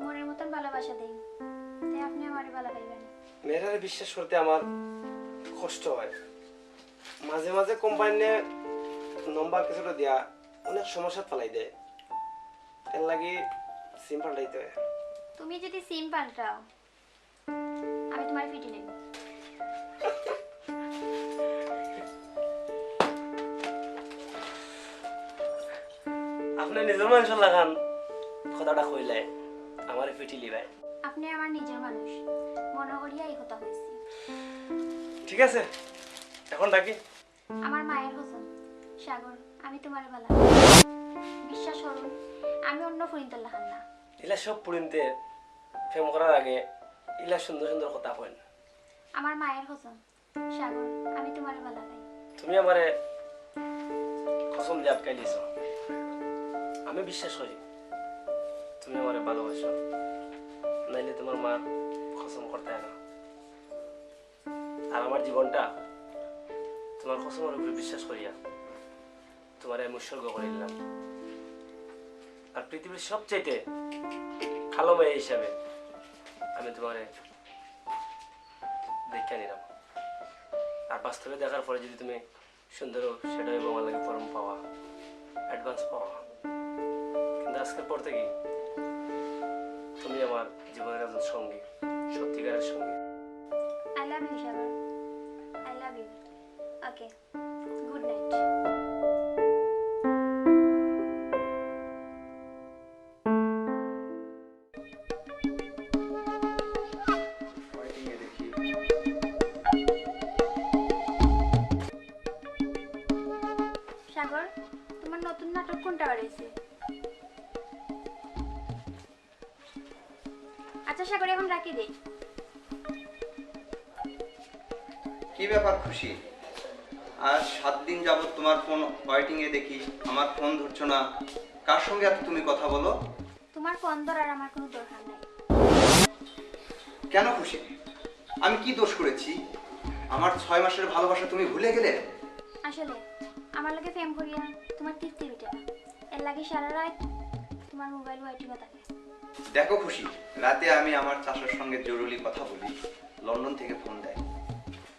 মনের মতন ভালোবাসা দেই, তাই আপনি আমারে ভালো পাইবেন। মেয়েরারে বিশ্বাস করতে আমার কষ্ট হয়। মাঝে মাঝে কোম্পানি নম্বর কিছুটা দেয়া অনেক সমস্যা ফেলাই দেয়, এর লাগি সিম পাল্টাইতে হয়। তুমি যদি সিম পাল্টাও, আমি তোমার ফিটি নেব। আপনি নিজের মানুষ লাগান কথাটা কইলে আমার পিটিলি ভাই। আপনি আমার নিজের মানুষ, মনে করিয়া এই কথা হয়েছে। ঠিক আছে, এখন ডাকি। আমার মায়ের হোসেন সাগর, আমি তোমার ভালো বিশ্বাস করুন, আমি অন্য ফরিন্তর লাগান না। এলা সব পুরিনতে প্রেম করার আগে এলা সুন্দর সুন্দর কথা কইন। আমার মায়ের হোসেন সাগর, আমি তোমার ভালো পাই। তুমি আমারে কসম দিয়ে আটকাই দিছ। আমি বিশ্বাস করি তুমি আমারে ভালোবাসো, নাইলে তোমার মা কসম করতে না। আর আমার জীবনটা তোমার কসমের উপরে বিশ্বাস করিয়া তোমার আমি উৎসর্গ করে দিলাম। আর পৃথিবীর সবচাইতে ভালো মেয়ে হিসাবে আমি তোমার দেখা নিলাম। আর বাস্তবে দেখার পরে যদি তুমি সুন্দর সেটা এবং আমার লাগে ফর্ম পাওয়া, অ্যাডভান্স পাওয়া, কিন্তু আজকের পর থেকে তুমি আমার জীবনের একজন সঙ্গী, সত্যিকারের সঙ্গী। I love you Sagar, I love you. Okay, good night. Sagar, তোমার নতুন নাটক কোনটা বেরিয়েছে? আচ্ছা সাগর, এখন রাখি দেই। কি ব্যাপার খুশি? আজ 7 দিন যাবত তোমার ফোন ওয়েটিং এ দেখি, আমার ফোন ধরছো না। কার সঙ্গে এত তুমি কথা বলো? তোমার ফোন ধরার আমার কোনো দরকার নাই। কেন খুশি? আমি কি দোষ করেছি? আমার 6 মাসের ভালোবাসা তুমি ভুলে গেলে? আসলে আমার লাগে ফেম করিয়া তোমার তৃপ্তি বিটে না, এর লাগে সারা রাত তোমার মোবাইল ওয়াইটিংয়ে থাকে। দেখো খুশি, রাতে আমি আমার চাচার সঙ্গে জরুরি কথা বলি, লন্ডন থেকে ফোন দেয়,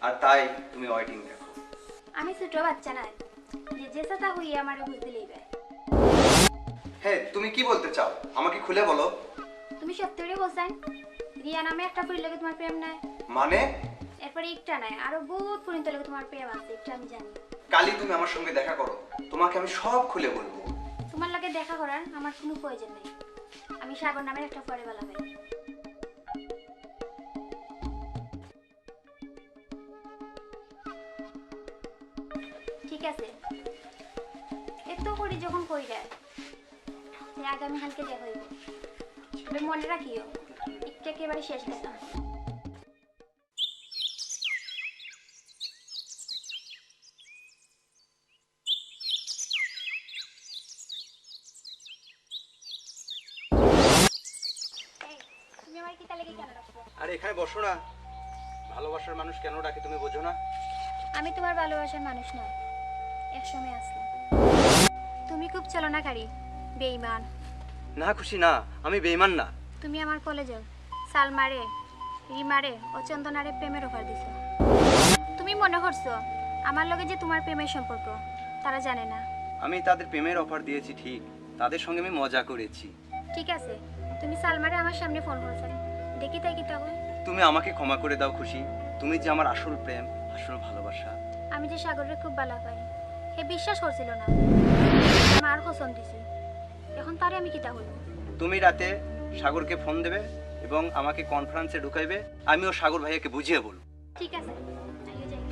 আর তাই তুমি ওয়েটিং দেখো। আমি ছোট বাচ্চা নাই যে যে সাথে হইয়া আমারে বুঝতে লইবে। হ্যাঁ, তুমি কি বলতে চাও আমাকে খুলে বলো। তুমি সত্যি করে বলছেন রিয়া নামে একটা পরি লাগে তোমার প্রেম নাই? মানে? এরপরে একটা নাই, আরো বহুত পরিণত লাগে তোমার প্রেম আছে, এটা আমি জানি। কালই তুমি আমার সঙ্গে দেখা করো, তোমাকে আমি সব খুলে বলবো। তোমার লাগে দেখা করার আমার কোনো প্রয়োজন নেই। আমি সাগর নামের একটা পরিবালা ভাই। ঠিক আছে, এত করি যখন কই দেয় আগামী কালকে দেখা হইব, তবে মনে রাখিও একটু একেবারে শেষ দেখা। তুমি আমার কি তালে কেন রাখছো? আরে এখানে বসো না। ভালোবাসার মানুষ কেন ডাকে তুমি বোঝো না? আমি তোমার ভালোবাসার মানুষ না, একসময় আসলাম। তুমি খুব চলনাকারী, বেঈমান। না খুশি না, আমি বেঈমান না। তুমি আমার কলেজে সালমারে, রিমারে ও চন্দনারে প্রেমের অফার দিছো। তুমি মনে করছো আমার লগে যে তোমার প্রেমের সম্পর্ক, তারা জানে না। আমি তাদের প্রেমের অফার দিয়েছি ঠিক, তাদের সঙ্গে আমি মজা করেছি। ঠিক আছে, তুমি সালমারে আমার সামনে ফোন করেছো, দেখি তাই কি তবে। তুমি আমাকে ক্ষমা করে দাও খুশি, তুমি যে আমার আসল প্রেম, আসল ভালোবাসা। আমি যে সাগরের খুব ভালো পাই, হে বিশ্বাস করছিল না, মার কসম দিছি। এখন তারে আমি কিতা হইব? তুমি রাতে সাগরকে ফোন দেবে এবং আমাকে কনফারেন্সে ঢুকাইবে, আমিও সাগর ভাইয়াকে বুঝিয়ে বলবো। ঠিক আছে, আইয়ে যাই।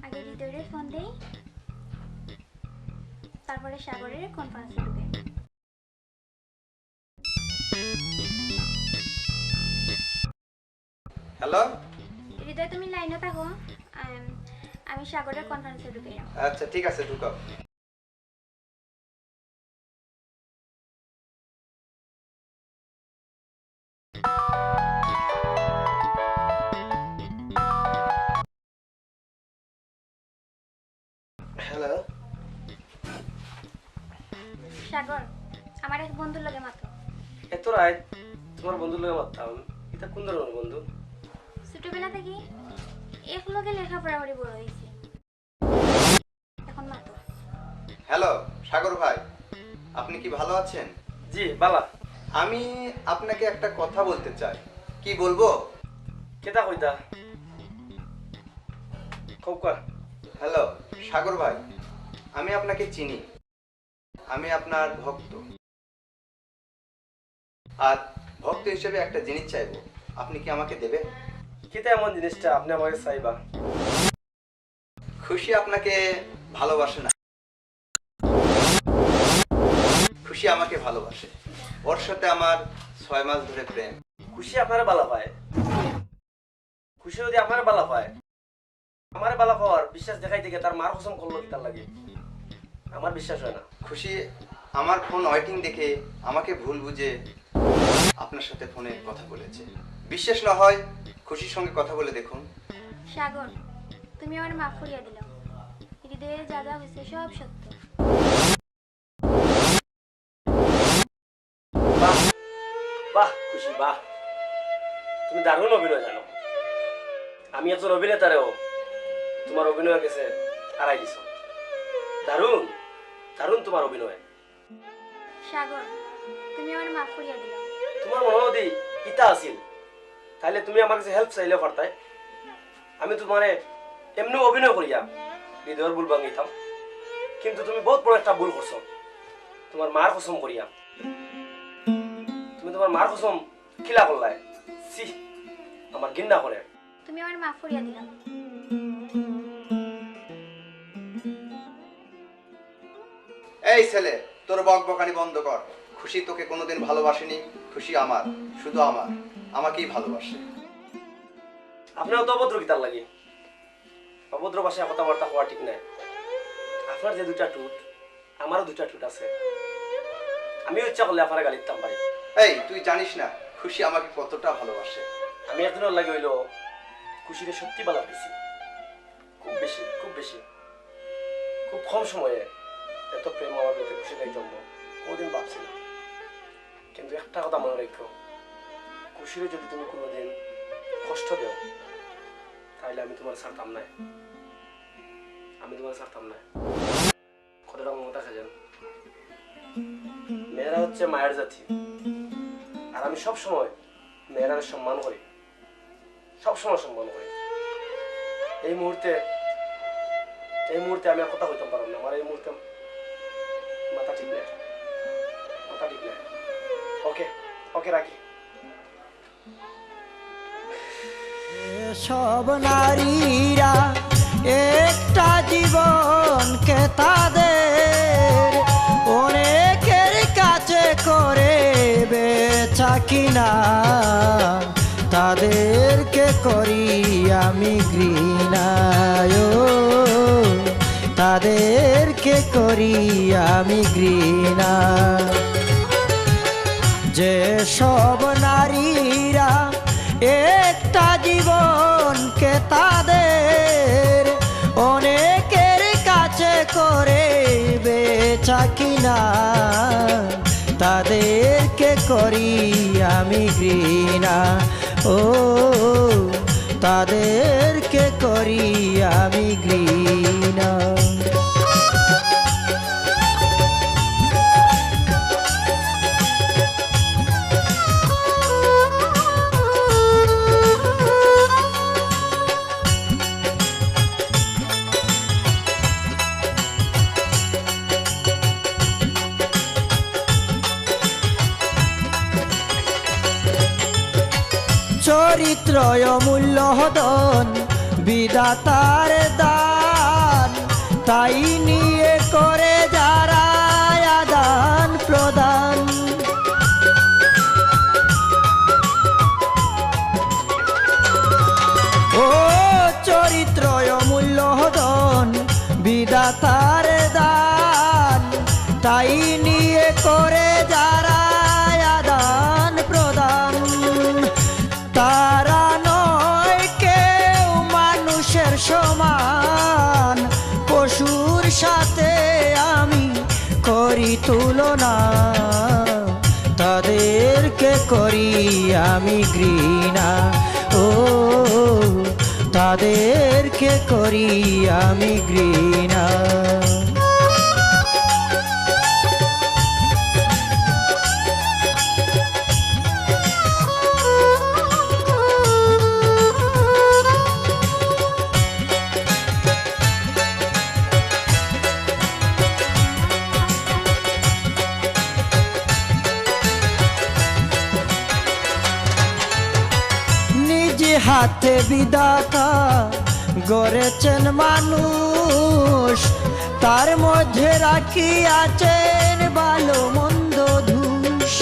আগে হৃদয়ের ফোন দেই, তারপরে সাগরের কনফারেন্সে ঢুকে। হ্যালো, হৃদয় তুমি লাইনে থাকো, আমি সাগরের কনফারেন্সে ঢুকে যাও। আচ্ছা ঠিক আছে, ঢুকাও। হ্যালো সাগর, আমার এক বন্ধুর লগে মাত্র। এত রাত তোমার বন্ধুর লগে মারতাম, এটা কোন ধরনের বন্ধু? ছোটবেলা থেকে এক লগে লেখাপড়া করে বড় হয়েছে, এখন মাত্র। হ্যালো সাগর ভাই, আপনি কি ভালো আছেন? জি বালা। আমি আপনাকে একটা কথা বলতে চাই। কি বলবো? কেতা কইতা? কৌকা। হ্যালো সাগর ভাই, আমি আপনাকে চিনি, আমি আপনার ভক্ত। আর ভক্ত হিসেবে একটা জিনিস চাইবো, আপনি কি আমাকে দেবে? কেতা এমন জিনিসটা আপনি আমাকে চাইবা? খুশি আপনাকে ভালোবাসে না, খুশি আমাকে ভালোবাসে। ওর সাথে আমার 6 মাস ধরে প্রেম। খুশি আপনারা বালা পায়, খুশি যদি আপনারা বালা পায়, আমার বালা পাওয়ার বিশ্বাস দেখাই থেকে তার মার কসম করলো কি তার লাগে? আমার বিশ্বাস হয় না। খুশি আমার ফোন ওয়েটিং দেখে আমাকে ভুল বুঝে আপনার সাথে ফোনে কথা বলেছে। বিশ্বাস না হয় খুশির সঙ্গে কথা বলে দেখুন। সাগর, তুমি আমার মাফ করিয়া দিলাম, হৃদয়ে যা যা হয়েছে সব সত্য। বাহ বাহ খুশি, বাহ, তুমি দারুণ অভিনয় জানো। আমি একজন অভিনেতারেও তোমার অভিনয় গেছে হারাই দিছ। দারুণ দারুণ তোমার অভিনয়। সাগর, তুমি আমার মাফ করিয়া দিলাম। তোমার মনে যদি ইতা আছিল তাহলে তুমি আমার কাছে হেল্প চাইলে পারতাই। আমি তোমারে এমনি অভিনয় করিয়া হৃদয়ের ভুল ভাঙিতাম, কিন্তু তুমি বহুত বড় একটা ভুল করছো। তোমার মার কসম করিয়া তুমি তোমার মার কসম খিলা করলাই। সি, আমার ঘৃণা করে। তুমি আমার মাফ করিয়া দিলাম। এই ছেলে, তোর বকবকানি বন্ধ কর। খুশি তোকে কোনোদিন ভালোবাসেনি, খুশি আমার, শুধু আমার, আমাকেই ভালোবাসে। আপনার তো অভদ্র গীতার লাগে, অভদ্র ভাষায় কথাবার্তা হওয়া ঠিক নাই। আপনার যে দুটা টুট, আমারও দুটা টুট আছে, আমি ইচ্ছা করলে আপনার গালি দিতাম পারি। এই তুই জানিস না খুশি আমাকে কতটা ভালোবাসে। আমি একদিনের লাগে হইলো খুশিরে সত্যি ভালো পেয়েছি, খুব বেশি, খুব বেশি, খুব কম সময়ে এত প্রেম আমার ভিতরে খুশি নাই জন্ম কোনোদিন ভাবছি না। কিন্তু একটা কথা মনে রেখো, খুশিরে যদি তুমি কোনোদিন কষ্ট দেও তাহলে আমি তোমার ছাড়তাম না, আমি তোমার ছাড়তাম না। কথাটা মনে রাখেন, মেয়েরা হচ্ছে মায়ের জাতি, আর আমি সব সময় মেয়েরা সম্মান করি, সব সময় সম্মান করি। এই মুহূর্তে আমি আর কথা কইতে পারলাম না, আমার এই মুহূর্তে মাথা ঠিক নেই, মাথা ঠিক নেই। ওকে ওকে, রাখি। সব নারীরা একটা জীবনকে তাদের অনেকের কাছে করে বেচা কিনা, তাদেরকে করি আমি ঘৃণা, তাদেরকে করি আমি ঘৃণা। যে সব নারীরা একটা জীবনকে তাদের অনেকের কাছে করে বেচা কিনা, তাদেরকে করি আমি ঘৃণা, ও তাদেরকে করি আমি ঘৃণা। চরিত্র অমূল্য ধন বিধাতার দান, তাই নিয়ে করে যারা আদান প্রদান। ও চরিত্র অমূল্য ধন বিধাতার দান, তাই নিয়ে করে যারা আদান প্রদান। তারা নয় কেউ মানুষের সমান, পশুর সাথে আমি করি তুলনা, তাদেরকে করি আমি ঘৃণা, ও তাদেরকে করি আমি ঘৃণা। হাতে বিধাতা গড়েছেন মানুষ, তার মধ্যে রাখিয়াছেন ভালো মন্দ ধূস।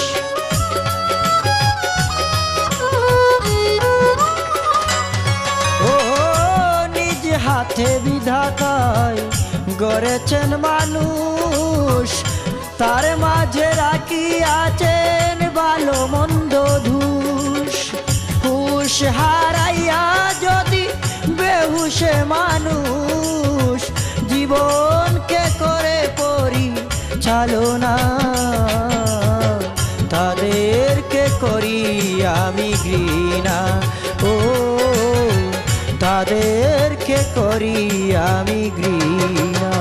ও নিজ হাতে বিধাতায় গড়েছেন মানুষ, তার মাঝে রাখিয়াছেন ভালো মন্দ ধূস। হুশ হারাইয়া যদি বেহুশে মানুষ জীবনকে করে পরিচালনা, তাদেরকে করি আমি ঘৃণা, ও তাদেরকে করি আমি ঘৃণা।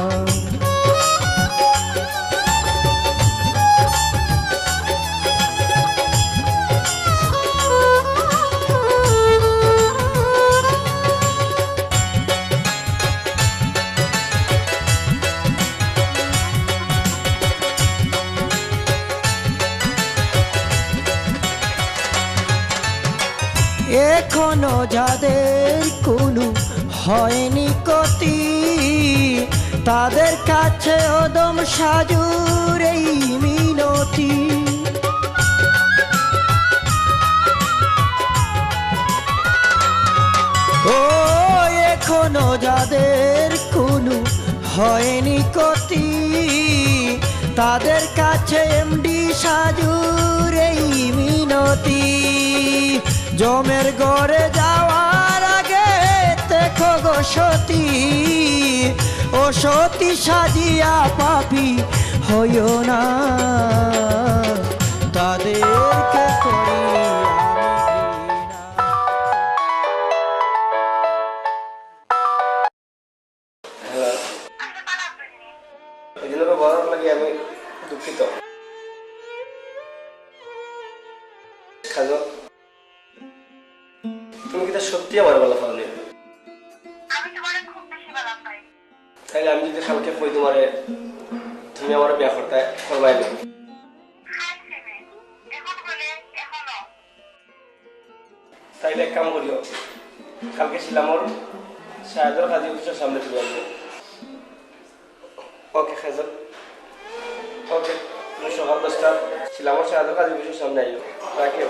এখনো যাদের কোনো হয়নি ক্ষতি, তাদের কাছে ওদম সাজুর এই মিনতি। ও এখনো যাদের কোনো হয়নি ক্ষতি, তাদের কাছে এমডি সাজুর এই মিনতি। জমের ঘরে যাওয়ার আগে দেখো গো সতী, ও সতী সাজিয়া পাপি হইও না, তাদেরকে করি এই জন্য বড় লাগে আমি দুঃখিত। খাজো তুমি কি সত্যি আমার বলা পারলে? তাইলে আমি যদি কালকে কই তোমারে তুমি আমার বিয়া করতে করবাই না, তাইলে এক কাম করিও, কালকে শিলামর শাহেদের কাজী অফিসের সামনে চলে আসবে। ওকে খাজা, ওকে তুমি সকাল 10টা শিলামর শাহেদের কাজী অফিসের সামনে আইও। রাখি।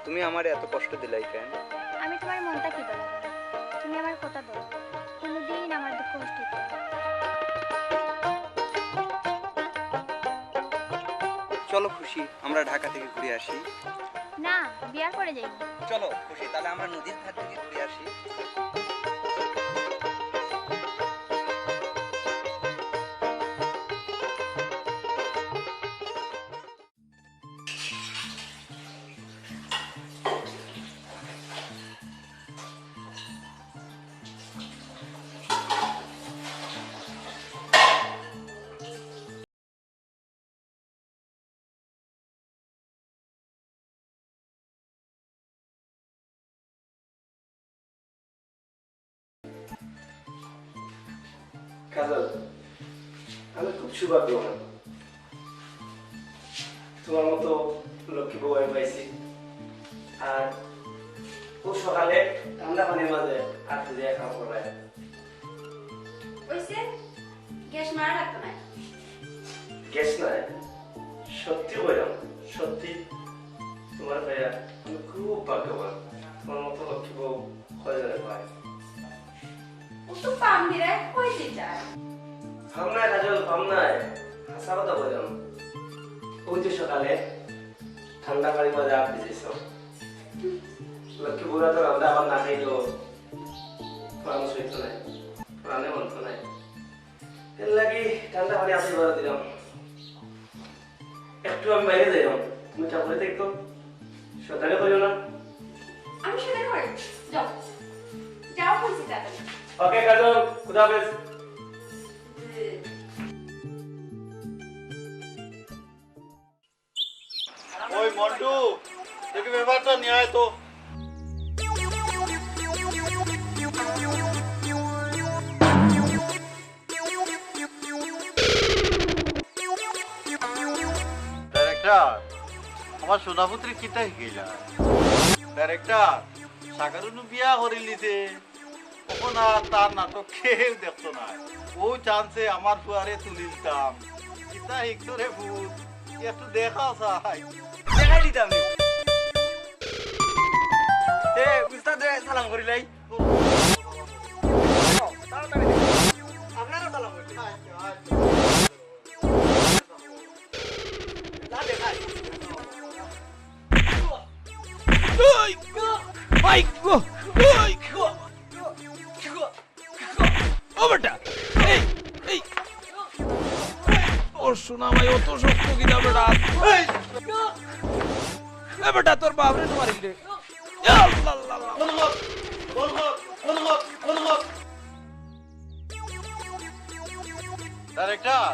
তুমি আমার এত কষ্ট দিলাই কেন? আমি তোমার মনটা কি বলবো, তুমি আমার কথা দাও, কোনোদিন আমার দুঃখ কষ্ট দিতে না। চলো খুশি, আমরা ঢাকা থেকে ঘুরে আসি। না, বিয়ার পরে যাই। চলো খুশি, তাহলে আমরা নদীর ধার থেকে ঘুরে আসি। কাজল, আমি খুব সৌভাগ্যবান, তোমার মতো লক্ষ্মী বউ আমি পাইছি। আর খুব সকালে ঠান্ডা পানির মাঝে আটকে দিয়ে কাম করবে। ওইসে গ্যাস মারা লাগতো না। গ্যাস নাই, সত্যি বললাম, সত্যি তোমার ভাইয়া আমি খুব ভাগ্যবান। তোমার মতো লক্ষ্মী বউ কয়জনে পায়? ও তো পাম দিরা কইতে চায়। ভাবনায় কাজল, ভাবনায় হাসা কথা বললাম। ওই যে সকালে ঠান্ডা পানির মাঝে আপনি যেছ, লক্ষ্মী বুড়া তো রান্না আবার না খাইলেও প্রাণ সহিত নাই, প্রাণে মন্ত নাই। এর লাগি ঠান্ডা পানি আপনি বাড়া দিলাম। একটু আমি বাইরে যাইলাম, তুমি চাপড়ে দেখতো সকালে বলো না। আমি সেটা করে যাও যাও বলছি তাড়াতাড়ি। ওকে কাজল, খুদা হাফেজ। ওই মন্টু, দেখি ব্যাপারটা নিয়ে আয় তো। ডাইরেক্টর, আমার সোনাপুত্রী কিতা শিকিলা? ডাইরেক্টর, সাগরুনু বিয়া করি লিছে, কখন আর তার নাটক কেউ দেখতো না। ও চান্সে আমার ফুয়ারে তুলি দিতাম। কিতা শিখতো রে ভূত, একটু দেখা চাই। দেখাই দিতাম। এ উস্তাদ সালাম করিলাই। আপনারও সালাম করিলাই। যা দেখাই। ওই গো, ওই গো, ওই গো। শোনা ভাই অত শক্ত কিনা বেটা এ বেটা তোর বাপরে মারিল রে ডাইরেক্টর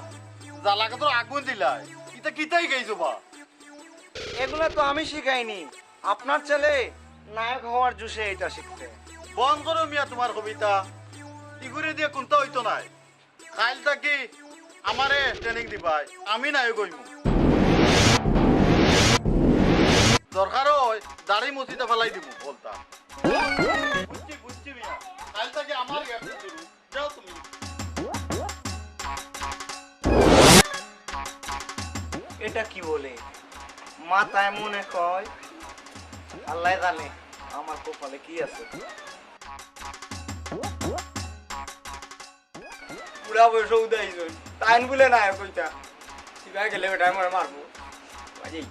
জ্বালাকে তোর আগুন দিলাই এটা কিতাই গাইছো বা এগুলো তো আমি শিখাইনি আপনার ছেলে নায়ক হওয়ার জুসে এটা শিখতে। বন্ধ করো মিয়া তোমার কবিতা ইগুরে দিয়ে কোনটা হইতো নাই কাল থাকি আমারে ট্রেনিং দিবাই আমি নায়ক হইমু দরকার হয় দাড়ি মুছিতে ফেলাই দিব বলতা বুঝছি বুঝছি মিয়া কাল থাকি আমার গ্যাপটা শুরু যাও তুমি এটা কি বলে মাথায় মনে কয় আল্লাহ জানে আমার কপালে কি আছে। পুরা বয়স উদাই টাইম বলে না কইতা সিবা গেলে বেটা আমার মারবো বাজি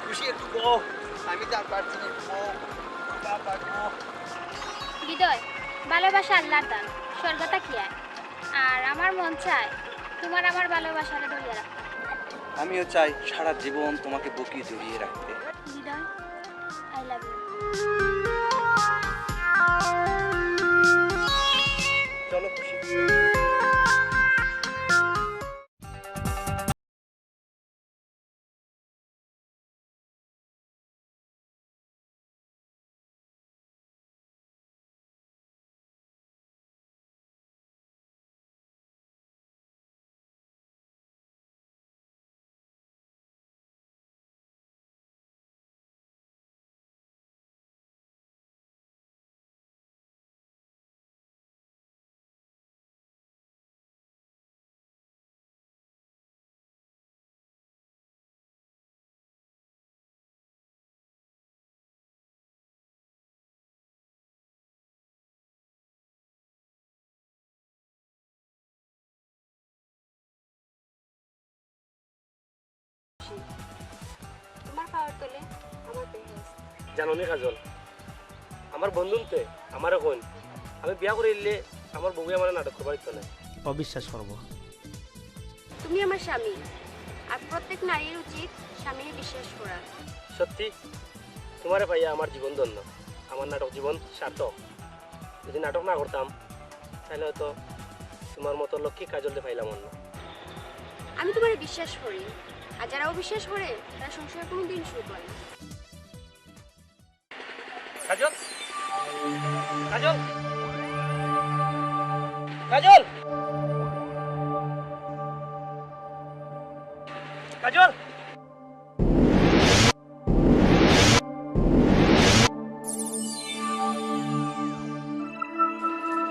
খুশি একটু গো আমি তো আর পারছি না হৃদয় ভালোবাসা আল্লাহর দান স্বর্গতা খিয়ায় আর আমার মন চায় তোমার আমার ভালোবাসারে ধরিয়ে রাখতে। আমিও চাই সারা জীবন তোমাকে বুকে জড়িয়ে রাখতে। হৃদয় আই লাভ ইউ। চলো খুশি। তোমার পাওয়ার তোলে আমার পেহেজ জানো নি কাজল আমার বন্ধুতে আমারও কোন আমি বিয়া করে এলে আমার বউ আমার নাটক করবার ইচ্ছা নাই। অবিশ্বাস করব তুমি আমার স্বামী আর প্রত্যেক নারীর উচিত স্বামীর বিশ্বাস করা। সত্যি তোমারে পাইয়া আমার জীবন ধন্য আমার নাটক জীবন সার্থক। যদি নাটক না করতাম তাহলে হয়তো তোমার মতো লক্ষ্মী কাজলতে পাইলাম না। আমি তোমার বিশ্বাস করি আর যারা অবিশ্বাস করে তারা সংসার কোনোদিন শুরু করে না। কাজল কাজল কাজল কাজল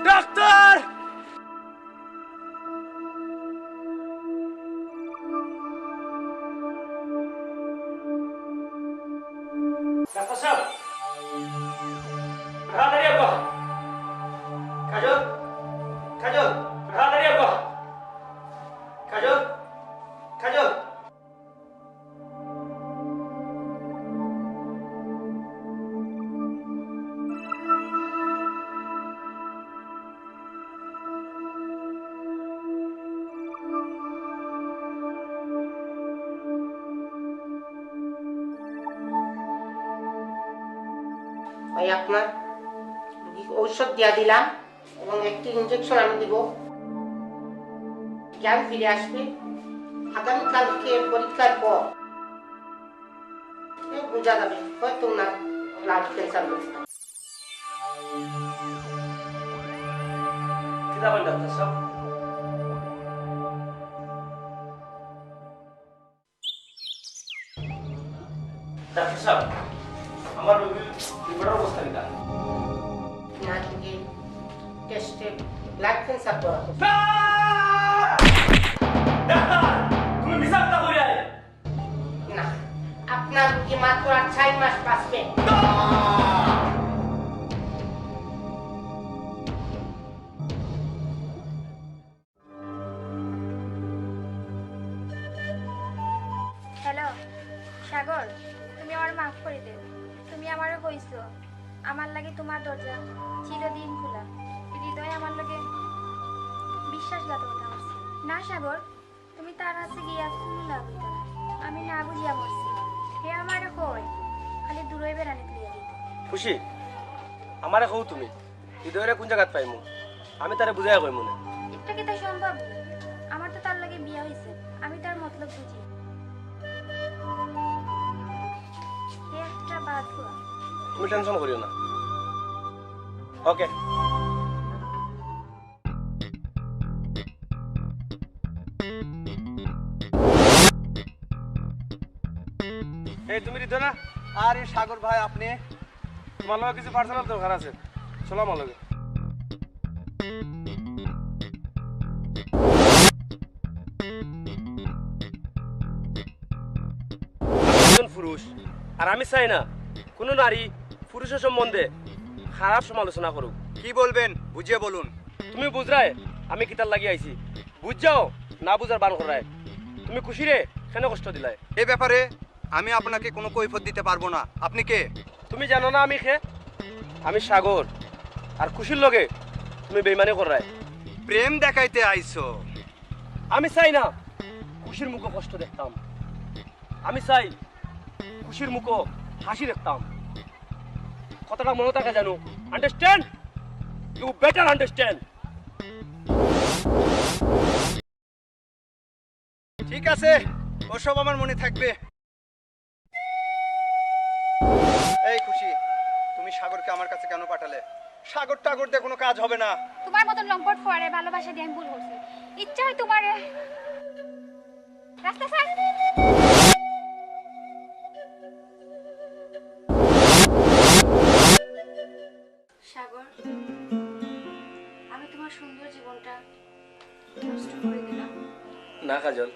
ডাক্তার ডাক্তার সাহেব তাড়াতাড়ি আসো কাজল কাজল তাড়াতাড়ি আসো কাজল কাজল ভাই আপনার ঔষধ দিয়া দিলাম এবং একটি ইনজেকশন আমি দিব জ্ঞান ফিরে আসবে আগামীকালকে পরীক্ষার পর বোঝা যাবে হয়তো না ব্লাড ক্যান্সার হয়েছে। ডাক্তার সাহেব ডাক্তার সাহেব আমার রোগীর লিভারের অবস্থা কি না থেকে টেস্টে ব্লাড ক্যান্সার করা তুমি বিষাক্ত করে না আপনার রোগী মাত্র 6 মাস বাঁচবে। হ্যালো লাগে তোমার দরজা চিরদিন খোলা। হৃদয় আমার লাগে বিশ্বাসঘাতকতা করছে। না সাগর, তুমি তার কাছে গিয়া কোনো লাভ হইত না। আমি না বুঝিয়া মরছি। হে আমারে কয় খালি দূরই বেড়ানি তুলিয়া দিত। খুশি আমারে কও তুমি হৃদয়রে কোন জায়গাত পাইমু, আমি তারে বুঝাইয়া কইমু না। এটা কি তাই সম্ভব? আমার তো তার লাগে বিয়া হইছে, আমি তার মতলব বুঝি। হে একটা বাদ হওয়া। তুমি টেনশন করিও না। ওকে এই তুমি হৃদয় না? আরে সাগর ভাই, আপনি? তোমার লগে কিছু পার্সোনাল দরকার আছে, চলো আমার লগে। একজন পুরুষ আর আমি চাই না কোনো নারী পুরুষের সম্বন্ধে খারাপ সমালোচনা করুক। কি বলবেন বুঝিয়ে বলুন। তুমি বুঝরায় আমি কিতার লাগি আইছি, বুঝ যাও না বুঝার বান করায়। তুমি খুশি রে কেন কষ্ট দিলাই? এই ব্যাপারে আমি আপনাকে কোনো কৈফিয়ত দিতে পারবো না। আপনি কে? তুমি জানো না আমি কে? আমি সাগর। আর খুশির লগে তুমি বেইমানি করায় প্রেম দেখাইতে আইছো। আমি চাই না খুশির মুখে কষ্ট দেখতাম, আমি চাই খুশির মুখে হাসি দেখতাম। কতটা মনে থাকে জানো? আন্ডারস্ট্যান্ড? You better understand. ঠিক আছে, ওসব আমার মনে থাকবে। এই খুশি, তুমি সাগরকে আমার কাছে কেন পাঠালে? সাগর টাগর দিয়ে কোনো কাজ হবে না। তোমার মতন লম্পট ফোয়ারে ভালোবাসা দিয়ে আমি ভুল করছি। ইচ্ছা হয় তোমার রাস্তা ছাড়। সাগর, আমি তোমার সুন্দর জীবনটা নষ্ট করে দিলাম। না কাজল,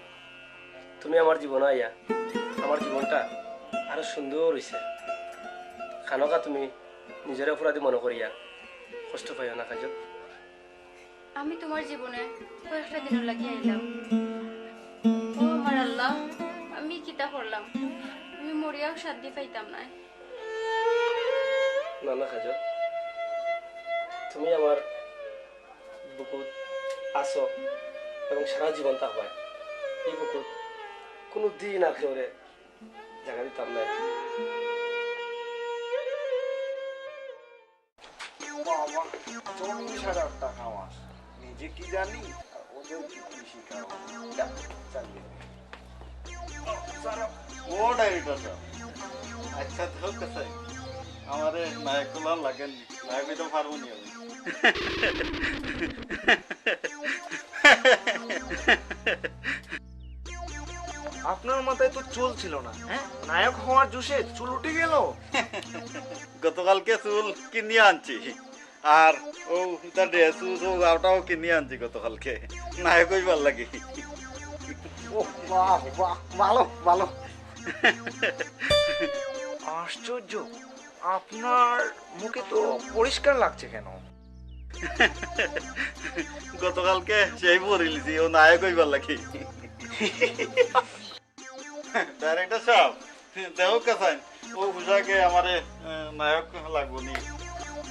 তুমি আমার জীবনে আইয়া আমার জীবনটা আরো সুন্দর হইছে। খানকা তুমি নিজের অপরাধী মনে করিয়া কষ্ট পাইও না কাজল। আমি তোমার জীবনে কয়েকটা দিন লাগিয়ে আইলাম। ও আমার আল্লাহ, আমি কিতা করলাম? আমি মরিয়াও শান্তি পাইতাম না। না না কাজল, তুমি আমার বুকুত আসো এবং সারা জীবন থাকবাই। এই বুকুত কোনো দিন আর কেউ জায়গা দিতাম না। বাবা, 40,000 টাকা মাস। নিজে কি জানি আর ওদের কি শিখাও। চালিয়ে ও ডাইরেক্টর সাহেব, আচ্ছা তো কাছে আমারে নায়ক তোলার লাগেন, নায়ক তো পারবো নি আমি। আপনার মাথায় তো চুল ছিল না, হ্যাঁ? নায়ক হওয়ার জোশে চুল উঠে গেল। গতকালকে চুল কিনিয়ে আনছি, আর ও তার ড্রেস গাওটাও কিনিয়ে আনছি গতকালকে, নায়ক হইবার লাগে। ও বাহ বাহ, ভালো ভালো। আশ্চর্য, আপনার মুখে তো পরিষ্কার লাগছে কেন? গতকালকে সেই পড়িলিছি ও নায়ক হইবার লাগে। ডাইরেক্টর সাহেব, দেও কাছাই ও বুঝাকে আমারে নায়ক লাগবো নি,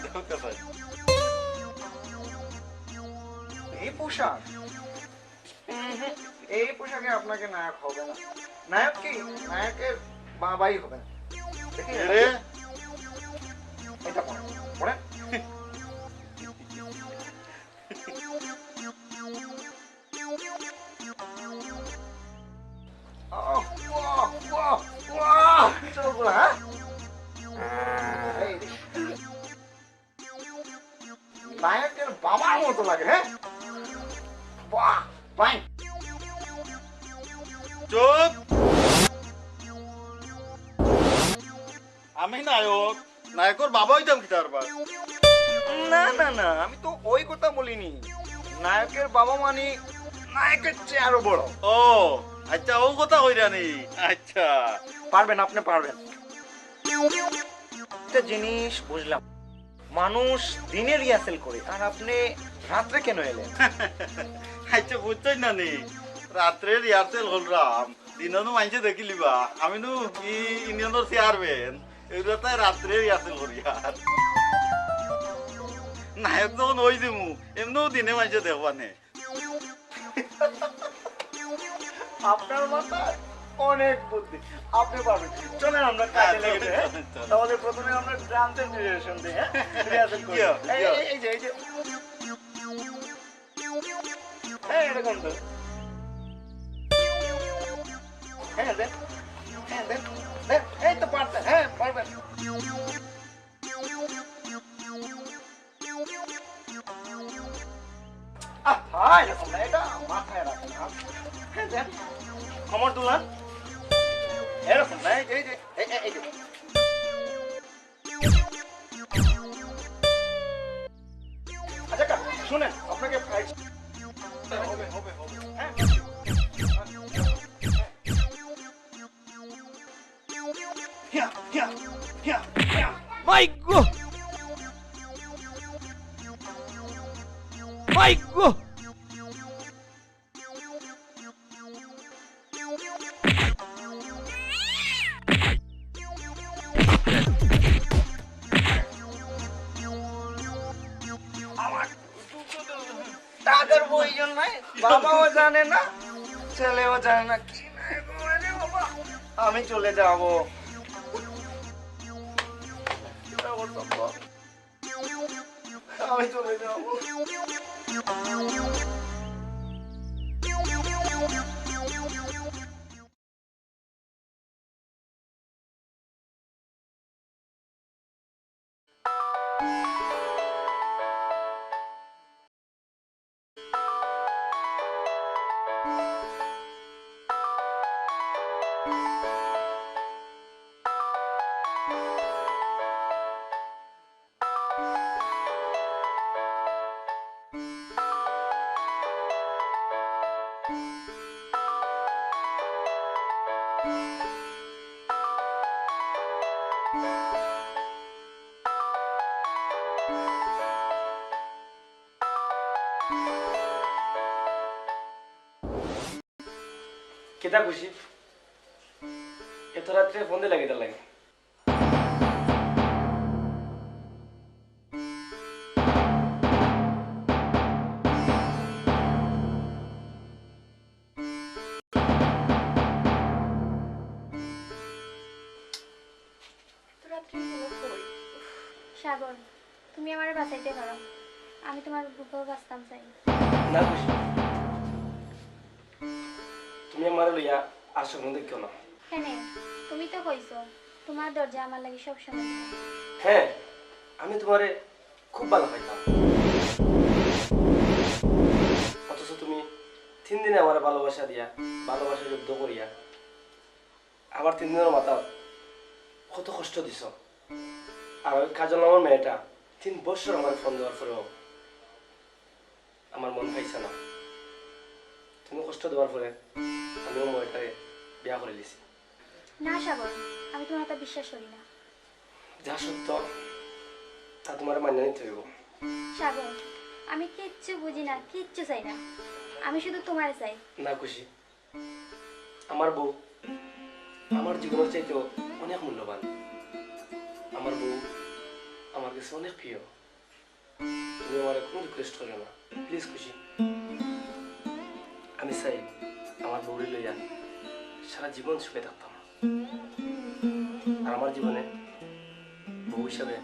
দেও কাছাই। এই পোশাক, এই পোশাকে আপনাকে নায়ক হবে না। নায়ক কি? নায়কের বাবাই হবে না। দেখি এটা পড়েন, পড়েন। নায়কের বাবার মতো লাগে। হ্যাঁ, বাহ, ফাইন। চুপ! আমি নায়ক, নায়কর বাবা হইতাম কি তার বার? না না না, আমি তো ওই কথা বলিনি। নায়কের বাবা মানে নায়কের চেয়ে আরো বড়। ও আচ্ছা, ও কথা কইরা নি। আচ্ছা, পারবেন, আপনি পারবেন। একটা জিনিস বুঝলাম, মানুষ দিনে রিহার্সেল করে আর আপনি রাত্রে কেন এলেন? আচ্ছা, বুঝছই না নি, রাত্রে রিহার্সেল হলরাম, দিনও মাইনছে দেখিলিবা। আমি নু ইউনিয়নের চেয়ারম্যান, এগুলো তাই রাত্রে রিহার্সেল করি। আর নায়ক যখন হয়ে যাবো এমনিও দিনে মাঝে দেখবা নে আপনার মাথায় অনেক বুদ্ধি, আপনি পারবেন। চলেন আমরা কাজে লেগে যাই, হ্যাঁ? তাহলে প্রথমে আমরা ডান্সের ডিরেকশন দিই, হ্যাঁ? রিহার্সাল করি। এই যে হ্যাঁ এরকম তো, হ্যাঁ দেন, এই তো পারতেন, হ্যাঁ পারবেন। এরকম না, এটা মাথায় রাখেন। হ্যাঁ দেন, কমর দুলান, এরকম না, এই যে আচ্ছা কাকা, শুনেন আপনাকে ফাইট হবে হ্যাঁ মাই গো টাকার প্রয়োজন নাই, বাবাও জানে না, ছেলেও জানে না, কি আমি চলে যাব। আমি চলে যাব। কেতা খুশি এত রাত্রে ফোন দিয়ে লাগে লাগে সাগর, তুমি আমারে বাঁচাইতে পারো, আমি তোমার বুকেও বাঁচতাম চাই। না খুশি তুমি আমার লইয়া আর স্বপ্ন দেখিও না। কেন? তুমি তো কইছো তোমার দরজা আমার লাগি সব সময়। হ্যাঁ, আমি তোমারে খুব ভালো পাইতাম, অথচ তুমি 3 দিনে আমার ভালোবাসা দিয়া ভালোবাসা যুদ্ধ করিয়া আবার 3 দিনের মাথা কত কষ্ট দিছ। আর ওই কাজল আমার মেয়েটা 3 বছর আমার ফোন দেওয়ার পরেও আমার মন পাইছে না। তুমি কষ্ট দেওয়ার পরে আমিও মেয়েটাকে বিয়া করে দিছি। না সাগর, আমি তোমার কথা বিশ্বাস করি না। যা সত্য তা তোমার মান্য নিতে হইব। সাগর, আমি কিচ্ছু বুঝি না, কিচ্ছু চাই না, আমি শুধু তোমার চাই। না খুশি, আমার বউ আমার জীবনের চাইতেও অনেক মূল্যবান। আমার বউ আমার কাছে অনেক প্রিয়। তুমি আমার কোনো রিকোয়েস্ট করো না প্লিজ খুশি। আমি চাই আমার বউরি লইয়া সারা জীবন সুখে থাকতাম। আর আমার জীবনে বউ হিসাবে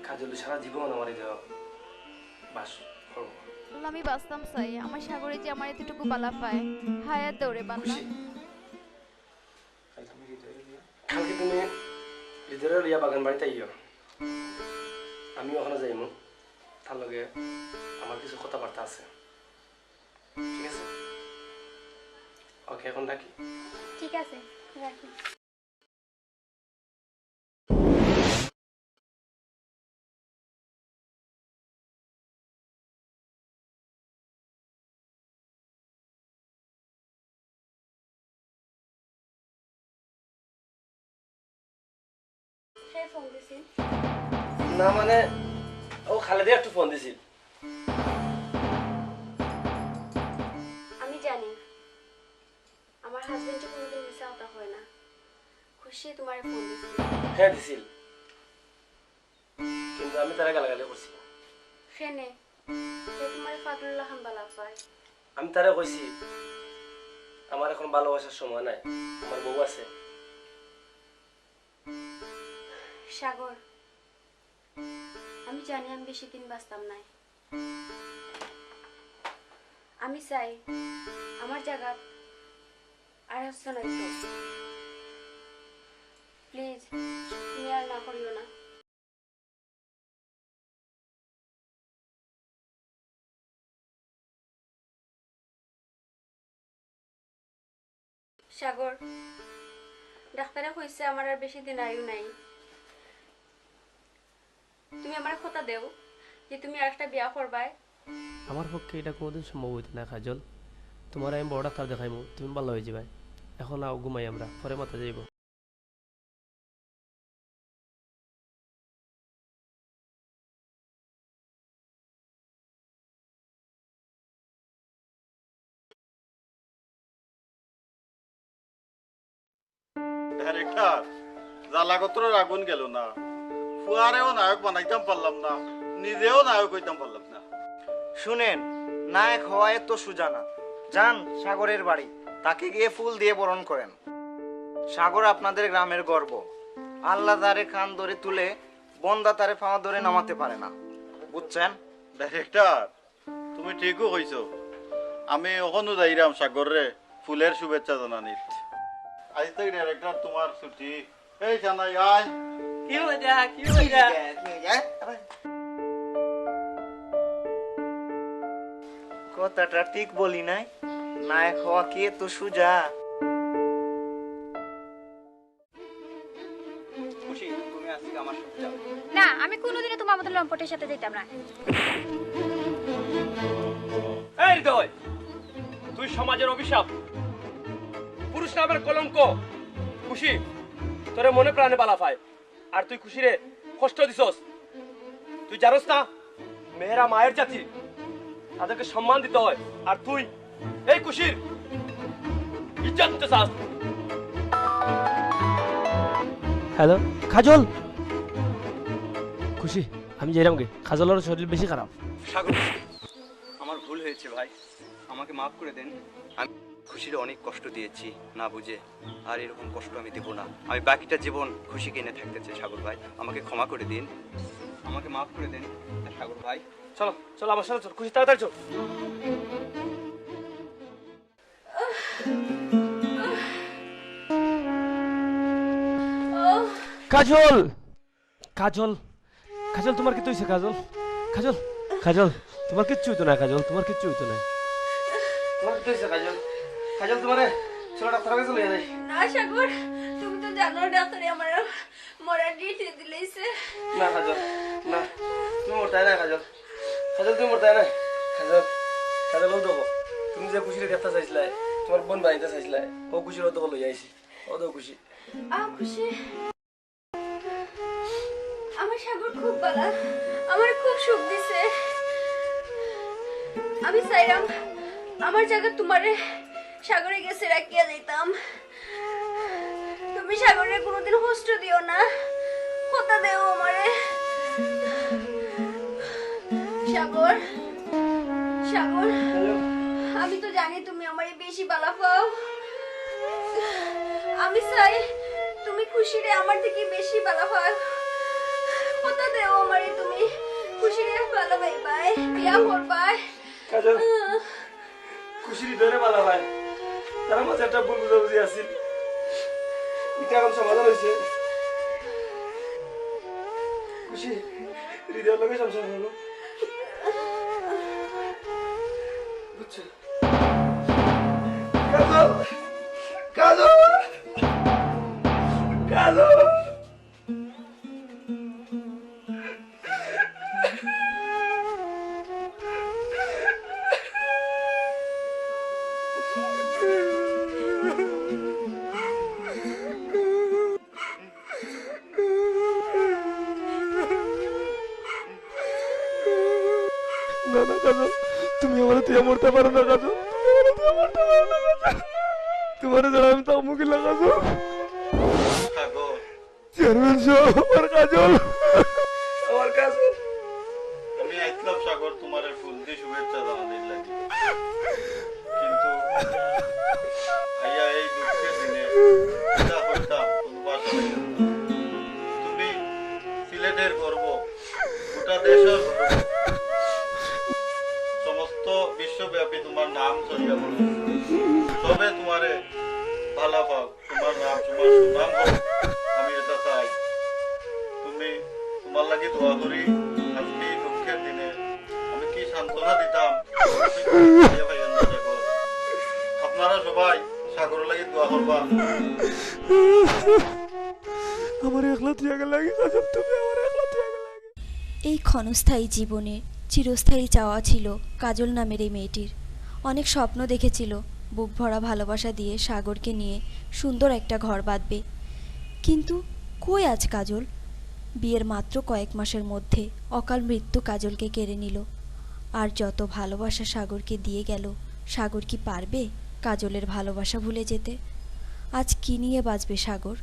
কাজল সারা জীবন আমার বাস করবো। আমি বাঁচতাম চাই, আমার সাগরে যে আমার এতটুকু পালা পায়, হায়াত দৌড়ে বাংলা। কালকে তুমি হৃদয়ের লিয়া বাগান বাড়িতে আইও, আমিও ওখানে যাইমু, তার লগে আমার কিছু কথাবার্তা আছে, ঠিক আছে? ওকে, এখন রাখি। ঠিক আছে, রাখি। ফোন দিছি না, মানে ও খালেদা একটু ফোন দিছিল। আমি জানি আমার হাজবেন্ডে কোনোদিন মিশা হতা হয় না। খুশি তোমার ফোন দিছিল? হ্যাঁ দিছিল, কিন্তু আমি তারা গালাগালি করছি। খেনে সে তোমার ফাদুল্লাহ খান বালা পায়। আমি তারে কইছি আমার এখন ভালোবাসার সময় নাই, আমার বউ আছে। সাগর, আমি জানি আমি বেশি দিন বাঁচতাম নাই। আমি চাই আমার জায়গা আর হচ্ছে নাই তো। প্লিজ তুমি আর না করিও না। সাগর, ডাক্তারে কইছে আমার আর বেশি দিন আয়ু নাই। তুমি আমার কথা দেও যে তুমি আর একটা বিয়া করবাই। আমার পক্ষে এটা কোনোদিন সম্ভব হইতে না কাজল। তোমার আমি বড় ডাক্তার দেখাইমু, তুমি ভালো হয়ে যাবে। এখন আও ঘুমাই, আমরা পরে মাথা যাইব। ডাইরেক্টর জ্বালাগত্রর আগুন গেল না, ফুয়ারেও নায়ক বানাইতাম পারলাম না, নিজেও নায়ক হইতাম পারলাম না। শুনেন, নায়ক হওয়া এত সোজা না। যান সাগরের বাড়ি, তাকে গিয়ে ফুল দিয়ে বরণ করেন। সাগর আপনাদের গ্রামের গর্ব। আল্লাহ তারে কান ধরে তুলে, বন্দা তারে পাওয়া ধরে নামাতে পারে না, বুঝছেন? ডাইরেক্টর তুমি ঠিকও কইছো, আমি ওখানে যাইরাম সাগরে ফুলের শুভেচ্ছা জানানিত। আজ থেকে ডাইরেক্টর তোমার ছুটি। এই জানাই আয় কি মজা, কি মজা। কথাটা ঠিক বলি নাই? নায়ক হওয়া কি এত সোজা? খুশি, তুমি আজকে আমার সাথে যাও। না, আমি কোনোদিনও তোমার মতো লম্পটের সাথে যেতাম না। এই হৃদয়, তুই সমাজের অভিশাপ, পুরুষ নামের কলঙ্ক। খুশি তোরে মনে প্রাণে বালা পায়, আর তুই খুশিরে কষ্ট দিছস। তুই জানোস না মেয়েরা মায়ের জাতি, তাদেরকে সম্মান দিতে হয়, আর তুই এই খুশির ইজ্জত দিতে চাস। হ্যালো কাজল, খুশি আমি যাইরাম গে, কাজলের শরীর বেশি খারাপ। সাগর, আমার ভুল হয়েছে ভাই, আমাকে মাফ করে দেন। আমি খুশির অনেক কষ্ট দিয়েছি না বুঝে, আর এরকম কষ্ট আমি দেব না। আমি বাকিটা জীবন খুশিকে এনে থাকতে চাই সাগর ভাই, আমাকে ক্ষমা করে দিন, আমাকে মাফ করে দেন সাগর ভাই। চলো চলো আমার সাথে চল, খুশি তাড়াতাড়ি চল। কাজল, কাজল, কাজল তোমার কি হইছে? কাজল, কাজল, কাজল তোমার কিচ্ছু হইতো না। কাজল তোমার কিচ্ছু হইতো না। তোমার কি হইছে কাজল? কাজল তোমারে চলো ডাক্তার কাছে লইয়া যাই। না সাগর, তুমি তো জানো ডাক্তারে আমার মরার ডিউটি দিলেইছে। না কাজল, না তুমি মরতাই না। কাজল, কাজল তুমি মরতাই না। কাজল, কাজল ও দেখো, তুমি যে খুশির দেখতে চাইছিলে, তোমার বোন বাড়িতে চাইছিলে, ও খুশির ও তো লইয়া আইছি। ও তো খুশি। খুশি, আমার সাগর খুব ভালো, আমার খুব সুখ দিছে। আমি চাইলাম আমার জায়গা তোমারে সাগরে গেছে রাখিয়া যাইতাম। তুমি সাগরে কোনোদিন কষ্ট দিও না, কথা দেও আমারে। সাগর, সাগর, আমি তো জানি তুমি আমারে বেশি ভালো পাও। আমি চাই তুমি খুশিরে আমার থেকে বেশি ভালো পাও। কথা দেও আমারে তুমি খুশিরে ভালো পাইবাই, বিয়া করবাই। কাজল, খুশির হৃদয়ে ভালো হয়, তার মাঝে একটা ভুল বুঝাবুঝি আছিল, এটা এখন সমাধান হয়েছে। খুশি হৃদয়ের লোকের সংসার হলো, বুঝছো? কাজল, কাজল, কাজল। না না কাজল, তুমি আমার তুই মরতে পারো না। কাজল, তোমার যারা আমি তাও মুখে লাগাবো। চেয়ারম্যান সাহেব, আমার কাজল, আমার কাজল। আমি আইছিলাম সাগর তোমার ফুল দিয়ে শুভেচ্ছা জানানোর লাগে, কিন্তু আইয়া এই দুঃখের দিনে চিন্তা করতাম কোন বাসা হইয়া তুমি সিলেটের গর্ব, গোটা দেশের গর্ব, সমস্ত বিশ্বব্যাপী তোমার নাম ছড়িয়া পড়ে, তবে তোমারে ভালো পাও, তোমার নাম তোমার সুনাম হোক, আমি এটা চাই। তুমি তোমার লাগি দোয়া করি, আজকে এই দুঃখের দিনে আমি কি সান্ত্বনা দিতাম। আপনারা সবাই সাগরের লাগি দোয়া করবা। আমার একলা ত্যাগ লাগে, তুমি আমার একলা ত্যাগ লাগে। এই ক্ষণস্থায়ী জীবনে চিরস্থায়ী চাওয়া ছিল কাজল নামের এই মেয়েটির। অনেক স্বপ্ন দেখেছিল বুক ভরা ভালোবাসা দিয়ে সাগরকে নিয়ে সুন্দর একটা ঘর বাঁধবে, কিন্তু কই আজ কাজল? বিয়ের মাত্র কয়েক মাসের মধ্যে অকাল মৃত্যু কাজলকে কেড়ে নিল। আর যত ভালোবাসা সাগরকে দিয়ে গেল, সাগর কি পারবে কাজলের ভালোবাসা ভুলে যেতে? আজ কি নিয়ে বাঁচবে সাগর?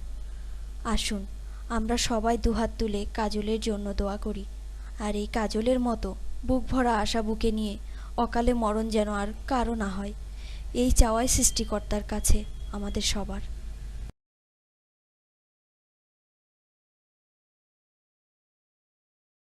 আসুন আমরা সবাই দুহাত তুলে কাজলের জন্য দোয়া করি, আর এই কাজলের মতো বুক ভরা আশা বুকে নিয়ে অকালে মরণ যেন আর কারো না হয়, এই চাওয়াই সৃষ্টিকর্তার কাছে আমাদের সবার।